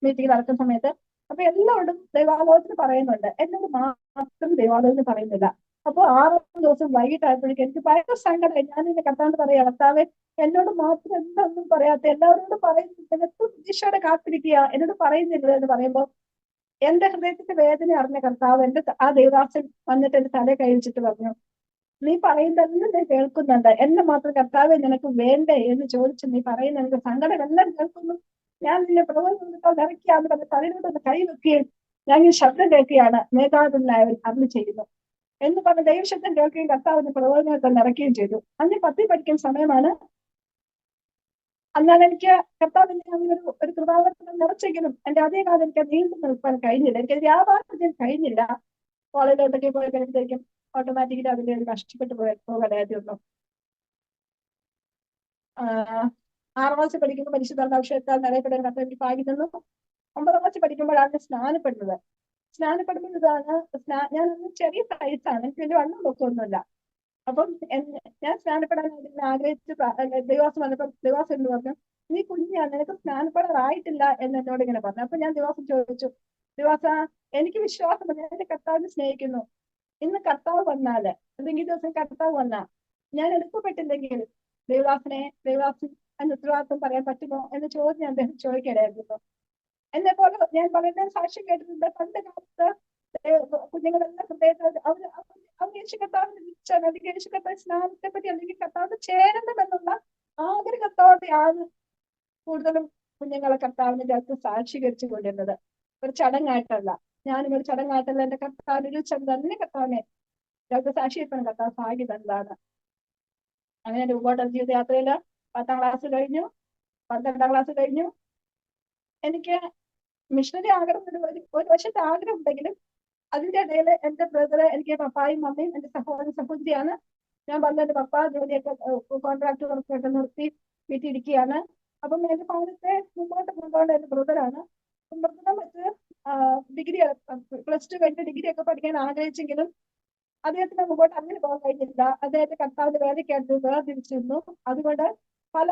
മീറ്റിംഗ് നടക്കുന്ന സമയത്ത്. അപ്പൊ എല്ലാവരും ദൈവാലോചന പറയുന്നുണ്ട്, എന്നോട് മാത്രം ദൈവാലോചന പറയുന്നില്ല. അപ്പൊ 6 ദിവസം വൈകിട്ടായപ്പോഴേക്കും എനിക്ക് ഭയങ്കര സങ്കടമായി. ഞാൻ എന്റെ കർത്താവിനോട് പറയാ, കർത്താവ് എന്നോട് മാത്രം എന്തൊന്നും പറയാത്ത, എല്ലാവരോടും പറയുന്നില്ല, പ്രതീക്ഷയോടെ കാത്തിരിക്കുക, എന്നോട് പറയുന്നില്ല എന്ന് പറയുമ്പോൾ എന്റെ ഹൃദയത്തിന്റെ വേദന അറിഞ്ഞ കർത്താവ് ആ ദേവദാസൻ വന്നിട്ട് എന്റെ തല കഴിച്ചിട്ട് പറഞ്ഞു, നീ പറയുന്നതെല്ലാം ഞാൻ കേൾക്കുന്നുണ്ട്, എന്നെ മാത്രം കർത്താവെ നിനക്ക് വേണ്ടേ എന്ന് ചോദിച്ചു നീ പറയുന്ന എനിക്ക് സങ്കടം എല്ലാം കേൾക്കുന്നു. ഞാൻ നിന്നെ പ്രബോധനത്താൽ നിറയ്ക്കാന്ന് പറഞ്ഞ തലയിലോട്ടൊന്ന് കൈ വെക്കുകയും ഞാൻ ഈ ശബ്ദം കേൾക്കുകയാണ്, മേഘാതുലായവൻ അരുളി ചെയ്യുന്നു എന്ന് പറഞ്ഞ ദൈവശബ്ദം കേൾക്കുകയും കർത്താവിന്റെ പ്രബോധനത്താൽ നിറയ്ക്കുകയും ചെയ്തു. അന്ന് 10ൽ പഠിക്കുന്ന സമയമാണ്. എന്നാൽ എനിക്ക് കർത്താവിന്റെ അങ്ങനെ ഒരു കൃപാവനം നിറച്ചെങ്കിലും എന്റെ അതേ കാലം എനിക്ക് നീണ്ടു നിൽക്കാൻ കഴിഞ്ഞില്ല. എനിക്ക് വ്യാപാരം ചെയ്യാൻ കഴിഞ്ഞില്ല. കോളേജിലോട്ടൊക്കെ പോയി കഴിയുമ്പോഴേക്കും ഓട്ടോമാറ്റിക്കലി അതിന്റെ ഒരു നഷ്ടപ്പെട്ടു പോകാനായിരുന്നു. 6ാം ക്ലാസ്സിൽ പഠിക്കുമ്പോൾ പരിശുദ്ധാഭിഷേകത്താൽ നിറയപ്പെടാൻ കർത്താവ് എനിക്ക് ഭാഗ്യം തന്നു. 9ാം ക്ലാസ്സിൽ പഠിക്കുമ്പോഴാണ് സ്നാനപ്പെടുന്നത്. സ്നാനപ്പെടുമ്പോൾ ഇതാണ്, ഞാൻ അന്ന് ചെറിയ സൈസാണ്, എനിക്ക് വലിയ വണ്ണം പൊക്കമൊന്നുമില്ല. അപ്പം ഞാൻ സ്നാനപ്പെടാനായിട്ട് ആഗ്രഹിച്ച് ദൈവാസം വന്നപ്പോൾ ദൈവാസം എന്ന് പറഞ്ഞു, നീ കുഞ്ഞാണ്, നിനക്ക് സ്നാനപ്പെടാറായിട്ടില്ല എന്ന് എന്നോട് ഇങ്ങനെ പറഞ്ഞു. അപ്പൊ ഞാൻ ദൈവാസം ചോദിച്ചു, ദൈവാസ എനിക്ക് വിശ്വാസം, ഞാൻ എന്റെ കർത്താവിനെ സ്നേഹിക്കുന്നു, ഇന്ന് കർത്താവ് വന്നാല് എന്തെങ്കിലും ദിവസം കർത്താവ് വന്നാൽ ഞാൻ എടുക്കപ്പെട്ടില്ലെങ്കിൽ ദൈവദാസൻ അതിന് ഉത്തരവാദിത്വം പറയാൻ പറ്റുമോ എന്ന ചോദ്യം അദ്ദേഹം ചോദിക്കാനായിരുന്നു. എന്നെ പോലെ ഞാൻ വളരെ സാക്ഷ്യം കേട്ടിട്ടുണ്ട്. പണ്ട് കാലത്ത് കുഞ്ഞുങ്ങളെല്ലാം ഹൃദയത്തിൽ അവർ യേശു കർത്താവിനെ വിളിച്ചാണ്, അല്ലെങ്കിൽ യേശു കർത്താവ് സ്നാനത്തെ പറ്റി അല്ലെങ്കിൽ കർത്താവിന് ചേരണമെന്നുള്ള ആഗ്രഹത്തോടെയാണ് കൂടുതലും കുഞ്ഞുങ്ങളെ കർത്താവിന്റെ അടുത്ത് സാക്ഷീകരിച്ചു കൊണ്ടിരുന്നത്. ഒരു ചടങ്ങായിട്ടല്ല. ഞാനും ഒരു ചടങ്ങായിട്ടല്ല, എന്റെ കർത്താവിന് ഒരു തന്നെ കർത്താവിനെ സാക്ഷിയപ്പനും കർത്താവ് ഭാഗ്യം എന്താണ്. അങ്ങനെ രൂപോട്ട ജീവിതയാത്രയില് 10ാം ക്ലാസ് കഴിഞ്ഞു, 12ാം ക്ലാസ് കഴിഞ്ഞു. എനിക്ക് മിഷണറി ആഗ്രഹം ഒരു വശത്തെ ആഗ്രഹം ഉണ്ടെങ്കിലും അതിന്റെ ഇടയിൽ എന്റെ ബ്രദറ്, എനിക്ക് പപ്പായും മമ്മിയും എന്റെ സഹോദരിയാണ്. ഞാൻ പറഞ്ഞ എന്റെ പപ്പ ജോലിയൊക്കെ കോൺട്രാക്ട് വർക്കൊക്കെ നിർത്തി വീട്ടിലിരിക്കുകയാണ്. അപ്പം എന്റെ ഭവനത്തെ മുമ്പോട്ട് കൊണ്ടുപോകേണ്ട എന്റെ ബ്രദറാണ്. ബ്രദറിനെ മറ്റ് ഡിഗ്രി +2 കഴിഞ്ഞ് ഡിഗ്രി ഒക്കെ പഠിക്കാൻ ആഗ്രഹിച്ചെങ്കിലും അദ്ദേഹത്തിന് മുമ്പോട്ട് അങ്ങനെ പോകാൻ കഴിഞ്ഞില്ല. അദ്ദേഹത്തെ കർത്താവിന്റെ വേലയ്ക്കായിട്ട് വേർതിരിച്ചിരുന്നു. അതുകൊണ്ട് പല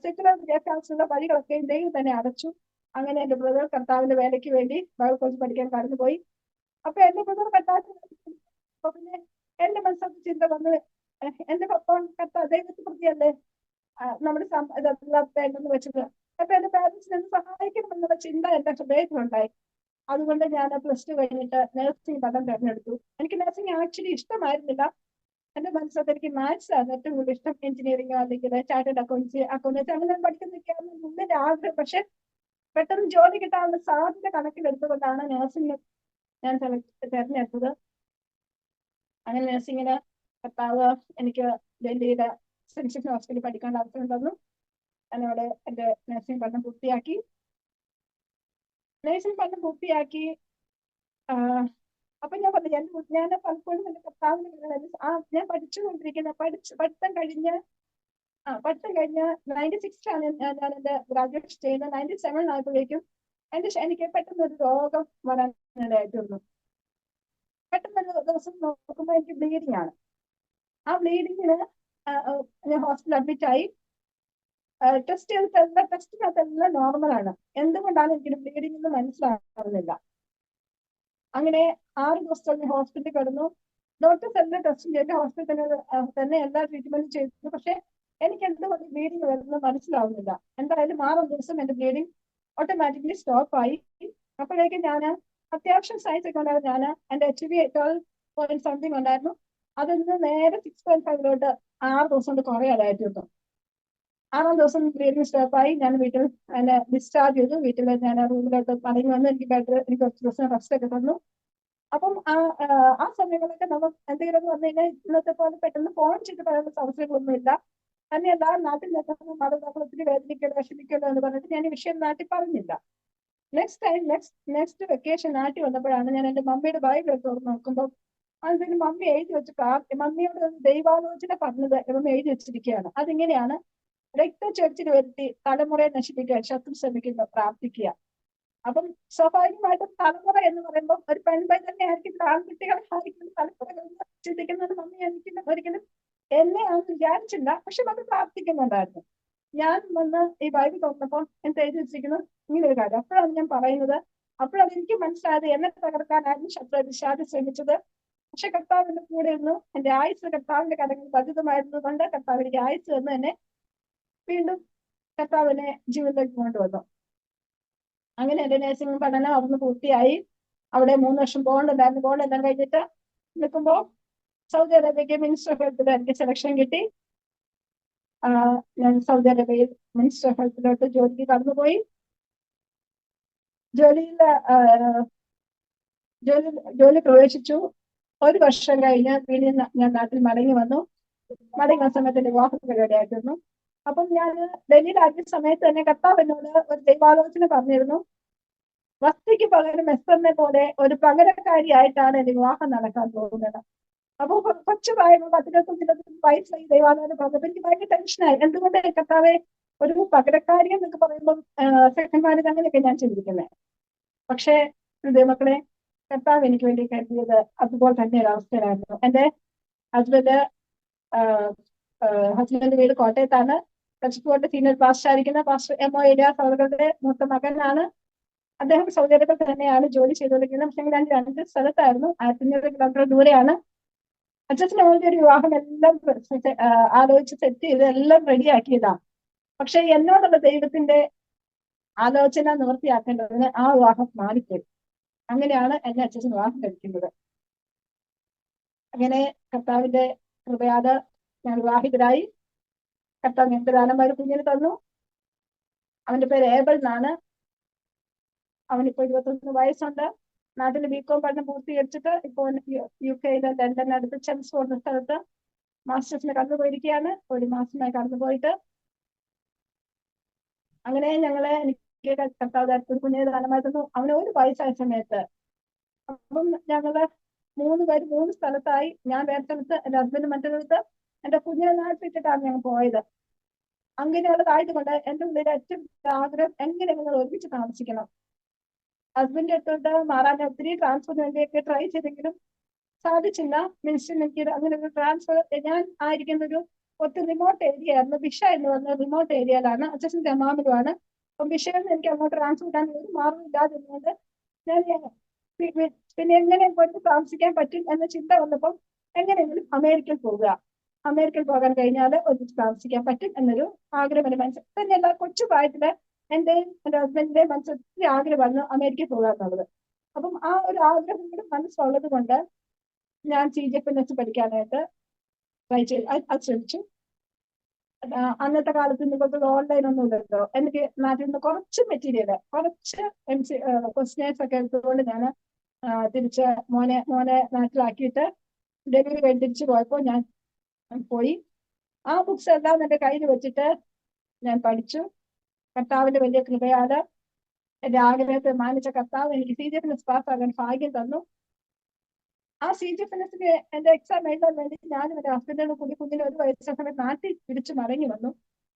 സെക്യുലർ വിദ്യാഭ്യാസമുള്ള വഴികളൊക്കെ ദൈവം തന്നെ അടച്ചു. അങ്ങനെ എന്റെ ബ്രദർ കർത്താവിന്റെ വേലയ്ക്ക് വേണ്ടി ബൈബിൾ കോളേജ് പഠിക്കാൻ കടന്നുപോയി. അപ്പൊ എന്റെ ബ്രദർ കർത്താവിന് പിന്നെ എന്റെ മനസ്സിലൊക്കെ ചിന്ത വന്ന്, എന്റെ പപ്പ ദൈവത്തെ പ്രതിയല്ലേ നമ്മുടെ വേണ്ടെന്ന് വെച്ചത്. അപ്പൊ എന്റെ പാരന്റ്സിനെ സഹായിക്കണം എന്നുള്ള ചിന്ത എന്റെ ഹൃദയത്തിലുണ്ടായി. അതുകൊണ്ട് ഞാൻ +2 കഴിഞ്ഞിട്ട് നഴ്സിംഗ് പഠനം തിരഞ്ഞെടുത്തു. എനിക്ക് നഴ്സിംഗ് ആക്ച്വലി ഇഷ്ടമായിരുന്നില്ല. എന്റെ മനസ്സിലത്ത് എനിക്ക് മാത്സ് ആണ് ഏറ്റവും കൂടുതൽ ഇഷ്ടം. എഞ്ചിനീയറിംഗോ അല്ലെങ്കിൽ ചാർട്ടേഡ് അക്കൗണ്ടൻസി അങ്ങനെ പഠിക്കുന്നൊക്കെയാണ് ഉള്ളിന്റെ ആഗ്രഹം. പക്ഷെ പെട്ടെന്ന് ജോലി കിട്ടാനുള്ള സാധ്യത കണക്കിലെടുത്തുകൊണ്ടാണ് നഴ്സിംഗ് ഞാൻ തിരഞ്ഞെടുത്തത്. അങ്ങനെ നഴ്സിംഗിന് കർത്താവ് എനിക്ക് ഡൽഹിയിലെ സെന്റ് ജോസഫ് ഹോസ്പിറ്റലിൽ പഠിക്കേണ്ട അവസരം തന്നു. ഞാനവിടെ എന്റെ നഴ്സിംഗ് പഠനം പൂർത്തിയാക്കി. അപ്പൊ ഞാൻ പറഞ്ഞു, ഞാൻ പലപ്പോഴും എന്റെ കർത്താവിന് ഞാൻ പഠിച്ചുകൊണ്ടിരിക്കുന്ന പഠിത്തം കഴിഞ്ഞ് 96 ഞാൻ എന്റെ ഗ്രാജുവേഷൻ ചെയ്യുന്നത്. 97 ആയപ്പോഴേക്കും എനിക്ക് പെട്ടെന്നൊരു രോഗം വരാൻ ഇടയായിട്ടുണ്ട്. പെട്ടെന്നൊരു ദിവസം നോക്കുമ്പോൾ എനിക്ക് ബ്ലീഡിങ് ആണ്. ആ ബ്ലീഡിങ്ങിന് ഞാൻ ഹോസ്പിറ്റലിൽ അഡ്മിറ്റ് ആയി. ടെസ്റ്റ് ചെയ്തിട്ടെല്ലാം ടെസ്റ്റിനകത്തെല്ലാം നോർമലാണ്. എന്തുകൊണ്ടാണ് എനിക്ക് ബ്ലീഡിംഗ് എന്ന് മനസ്സിലാകുന്നില്ല. അങ്ങനെ 6 ദിവസത്തോളം ഹോസ്പിറ്റലിൽ കിടന്നു. ഡോക്ടേഴ്സ് എല്ലാം ടെസ്റ്റും ചെയ്ത് ഹോസ്പിറ്റലിൽ തന്നെ എല്ലാ ട്രീറ്റ്മെന്റും ചെയ്തു. പക്ഷെ എനിക്ക് എന്തുകൊണ്ട് ബ്ലീഡിങ് വരുന്നത് മനസ്സിലാവുന്നില്ല. എന്തായാലും 6 ദിവസം എന്റെ ബ്ലീഡിങ് ഓട്ടോമാറ്റിക്കലി സ്റ്റോപ്പ് ആയി. അപ്പോഴേക്കും ഞാൻ അത്യാവശ്യം സൈസ് ഒക്കെ ഉണ്ടായിരുന്നു. ഞാൻ എന്റെ HB 12.something ഉണ്ടായിരുന്നു. അതിൽ നിന്ന് നേരെ 6.5 6 ദിവസം കൊണ്ട് കുറയാതായിട്ട്. 6-ാം ദിവസം ബ്ലീഡിങ് സ്റ്റോപ്പായി. ഞാൻ വീട്ടിൽ എന്നെ ഡിസ്ചാർജ് ചെയ്തു. വീട്ടിൽ ഞാൻ റൂമിലോട്ട് മടങ്ങി വന്നു. എനിക്ക് കുറച്ച് ദിവസം റെസ്റ്റ് ഒക്കെ തന്നു. അപ്പം ആ സമയങ്ങളൊക്കെ നമ്മൾ എന്തെങ്കിലും വന്നു കഴിഞ്ഞാൽ ഇന്നത്തെ പോലെ പെട്ടെന്ന് ഫോൺ ചെയ്ത് പറയുന്ന അവസരങ്ങളൊന്നും ഇല്ല. തന്നെയല്ല, നാട്ടിൽ നിൽക്കുന്ന മാതാപിതാക്കൾ ഒത്തിരി വേദനിക്കല്ലോ വിഷമിക്കല്ലോ എന്ന് പറഞ്ഞിട്ട് ഞാൻ ഈ വിഷയം നാട്ടിൽ പറഞ്ഞില്ല. നെക്സ്റ്റ് വെക്കേഷൻ നാട്ടിൽ വന്നപ്പോഴാണ് ഞാൻ എന്റെ മമ്മിയുടെ ബൈബിൾ തുറന്ന് നോക്കുമ്പോൾ അതിന് മമ്മി എഴുതി വെച്ച് മമ്മിയോട് ദൈവാലോചന പറഞ്ഞത് മമ്മി എഴുതി വെച്ചിരിക്കുകയാണ്. അതിങ്ങനെയാണ്: രക്തച്ചൊരിച്ചിൽ വരുത്തി തലമുറയെ നശിപ്പിക്കാൻ ശത്രു ശ്രമിക്കുന്ന പ്രാർത്ഥിക്കുക. അപ്പം സ്വാഭാവികമായിട്ടും തലമുറ എന്ന് പറയുമ്പോൾ ഒരു പെൺപൈ തന്നെ ആയിരിക്കും, ആൺകുട്ടികളായിരിക്കും തലമുറകൾ ചിന്തിക്കുന്നത്. മമ്മി എനിക്ക് ഒരിക്കലും എന്നെ ആണെന്ന് വിചാരിച്ചില്ല, പക്ഷെ മമ്മി പ്രാർത്ഥിക്കുന്നുണ്ടായിരുന്നു. ഞാൻ വന്ന് ഈ ബൈബിൾ തുറന്നപ്പോൾ എന്ത് എഴുതി വെച്ചിരിക്കുന്നു ഇങ്ങനെ ഒരു കാര്യം. അപ്പോഴാണ് ഞാൻ പറയുന്നത്, അപ്പോഴാണ് എനിക്ക് മനസ്സിലായത് എന്നെ തകർക്കാനായിരുന്നു ശത്രു പിശാച് ശ്രമിച്ചത്. പക്ഷെ കർത്താവിന്റെ കൂടെ ഇരുന്നു. എന്റെ ആയുസ് കർത്താവിന്റെ കരങ്ങൾ ബധിതമായിരുന്നു കൊണ്ട് കർത്താവ് എനിക്ക് ആയുസ് എന്ന് തന്നെ വീണ്ടും കർത്താവിനെ ജീവിതത്തിലേക്ക് കൊണ്ടുവന്നു. അങ്ങനെ എന്റെ നഴ്സിംഗ് പഠനം അവിടുന്ന് പൂർത്തിയായി. അവിടെ 3 വർഷം ബോണ്ടുണ്ടായിരുന്നു. ബോണ്ട് എല്ലാം കഴിഞ്ഞിട്ട് നിൽക്കുമ്പോൾ സൗദി അറേബ്യക്ക് മിനിസ്റ്റർ ഓഫ് ഹെൽത്തിൽ എനിക്ക് സെലക്ഷൻ കിട്ടി. ഞാൻ സൗദി അറേബ്യയിൽ മിനിസ്റ്റർ ഓഫ് ഹെൽത്തിലോട്ട് ജോലിക്ക് കടന്നുപോയി. ജോലി പ്രവേശിച്ചു. 1 വർഷം കഴിഞ്ഞ് വീണ്ടും ഞാൻ നാട്ടിൽ മടങ്ങി വന്നു. മടങ്ങി വന്ന സമയത്ത് എന്റെ വിവാഹ പരിപാടിയായിരുന്നു. അപ്പം ഞാൻ ഡൽഹിയിലാക്കിയ സമയത്ത് തന്നെ കർത്താവ് എന്നോട് ഒരു ദൈവാലോചന പറഞ്ഞിരുന്നു. വസ്തിക്ക് പകരം എസ്തറിനെ പോലെ ഒരു പകരക്കാരിയായിട്ടാണ് എന്റെ വിവാഹം നടക്കാൻ പോകുന്നത്. അപ്പൊ കൊച്ചു പ്രായങ്ങൾ 10-25 വയസ്സായി ദൈവാലോചന പറഞ്ഞപ്പോൾ എനിക്ക് ഭയങ്കര ടെൻഷനായി. എന്തുകൊണ്ട് കർത്താവെ ഒരു പകരക്കാരി എന്നൊക്കെ പറയുമ്പോൾ സെക്കൻഡ് മാരേജ് അങ്ങനെയൊക്കെ ഞാൻ ചിന്തിക്കുന്നത്. പക്ഷേ ദൈവമക്കളെ, കർത്താവ് എനിക്ക് വേണ്ടി കരുതിയത് അതുപോലെ തന്നെ ഒരു അവസ്ഥയിലായിരുന്നു. എന്റെ ഹസ്ബൻഡ് വീട് കോട്ടയത്താണ്. കച്ചിക്കോട്ട് സീനിയർ പാസ്റ്റർ ആയിരിക്കുന്ന പാസ്റ്റർ MO ഏലിയാസ് അവരുടെ മൂത്ത മകനാണ്. അദ്ദേഹം സൗദി അറേബ്യയിൽ തന്നെയാണ് ജോലി ചെയ്തുകൊണ്ടിരിക്കുന്നത്. പക്ഷേ ഞാൻ 2 സ്ഥലത്തായിരുന്നു. 1500 കിലോമീറ്റർ ദൂരെയാണ്. അച്ഛന് ഓൾറെഡി ഒരു വിവാഹം എല്ലാം ആലോചിച്ച് സെറ്റ് ചെയ്ത് എല്ലാം റെഡിയാക്കിയതാണ്. പക്ഷെ എന്നോടുള്ള ദൈവത്തിന്റെ ആലോചന നിവൃത്തിയാക്കേണ്ടതിന് ആ വിവാഹം മാറിപ്പോയി. അങ്ങനെയാണ് എന്നെ അച്ഛൻ വിവാഹം കഴിക്കുന്നത്. അങ്ങനെ കർത്താവിന്റെ കൃപയാല് ഞാൻ വിവാഹിതരായി. കർത്താവ് ഞങ്ങൾക്ക് ദാനമായി കുഞ്ഞിന് തന്നു. അവന്റെ പേര് ഏബൽ എന്നാണ്. അവനിപ്പോ 21 വയസ്സുണ്ട്. നാട്ടിൽ BCom പഠനം പൂർത്തീകരിച്ചിട്ട് ഇപ്പോൾ UK-യിലെ ലണ്ടനടുത്ത് ചെംസ്ഫോർഡ് എന്ന സ്ഥലത്ത് മാസ്റ്റേഴ്സിന് കടന്നുപോയിരിക്കുകയാണ്. 1 മാസമായി കടന്നുപോയിട്ട്. അങ്ങനെ എനിക്ക് കർത്താവ് ഒരു കുഞ്ഞിനെ ദാനമായി തന്നു. അവന് 1 വയസ്സായ സമയത്ത്. അപ്പം ഞങ്ങള് 3 പേര് 3 സ്ഥലത്തായി. ഞാൻ വേറെ സ്ഥലത്ത്, എന്റെ ഹസ്ബൻഡ് മറ്റൊരിടത്ത്. എന്റെ കുഞ്ഞിനെ നാട്ടിട്ടിട്ടാണ് ഞങ്ങൾ പോയത്. അങ്ങനെയുള്ളതായതുകൊണ്ട് എന്റെ ഉള്ളിൽ ഏറ്റവും ആഗ്രഹം എങ്ങനെ നിങ്ങൾ ഒരുമിച്ച് താമസിക്കണം. ഹസ്ബൻഡ് അടുത്തോട്ട് മാറാൻ ഒത്തിരി ട്രാൻസ്ഫറിന് വേണ്ടിയൊക്കെ ട്രൈ ചെയ്തെങ്കിലും സാധിച്ചില്ല. മിനിസ്റ്റർ എനിക്ക് അങ്ങനെ ഒരു ട്രാൻസ്ഫർ, ഞാൻ ആയിരിക്കുന്ന ഒരു ഒത്തിരി റിമോട്ട് ഏരിയ ആയിരുന്നു. ബിഷ എന്ന് പറഞ്ഞ റിമോട്ട് ഏരിയയിലാണ്. അച്ഛൻ്റെ അമ്മാമനുമാണ്. അപ്പം ബിഷയിൽ നിന്ന് എനിക്ക് അങ്ങോട്ട് ട്രാൻസ്ഫർ കിട്ടാൻ ഒരു മാർഗം ഇല്ലാതിരുന്നത് ഞാൻ പിന്നെ എങ്ങനെ പോയിട്ട് താമസിക്കാൻ പറ്റും എന്ന ചിന്ത വന്നപ്പം എങ്ങനെയെങ്കിലും അമേരിക്കയിൽ പോകാൻ കഴിഞ്ഞാൽ ഒരുമിച്ച് താമസിക്കാൻ പറ്റും എന്നൊരു ആഗ്രഹം എന്റെ മനസ്സിൽ തന്നെയല്ല. കൊച്ചു പ്രായത്തില് എന്റെ ഹസ്ബൻഡിന്റെ മനസ്സിൽ ഒത്തിരി ആഗ്രഹമായിരുന്നു അമേരിക്കയിൽ പോകാന്നുള്ളത്. അപ്പം ആ ഒരു ആഗ്രഹം കൂടെ മനസ്സുള്ളത് കൊണ്ട് ഞാൻ CGFNS പഠിക്കാനായിട്ട് ട്രൈ ചെയ്ത് അത് ശ്രമിച്ചു. അന്നത്തെ കാലത്ത് ഇപ്പോഴത്തെ ഓൺലൈൻ ഒന്നും ഇല്ലല്ലോ. എനിക്ക് നാട്ടിൽ നിന്ന് കുറച്ച് മെറ്റീരിയൽ, കുറച്ച് ക്വസ്റ്റ്യൻസ് ഒക്കെ എടുത്തുകൊണ്ട് ഞാൻ തിരിച്ച് മോനെ നാട്ടിലാക്കിയിട്ട് ഡെലിവറി കഴിഞ്ഞ് തിരിച്ചു പോയപ്പോൾ ഞാൻ പോയി. ആ ബുക്സ് എല്ലാം എന്റെ കയ്യിൽ വെച്ചിട്ട് ഞാൻ പഠിച്ചു. കർത്താവിന്റെ വലിയ കൃപയാല് എന്റെ ആഗ്രഹത്തെ മാനിച്ച കർത്താവ് എനിക്ക് CGFNS പാസ്സാകാൻ ഭാഗ്യം തന്നു. ആ CGFNSന് എന്റെ എക്സാം എഴുതാൻ വേണ്ടി ഞാനും എന്റെ ഹസ്ബൻഡിനോട് കൂടി കുഞ്ഞിന് 1 വയസ്സായ സമയത്ത് നാട്ടിൽ തിരിച്ചു മടങ്ങി വന്നു.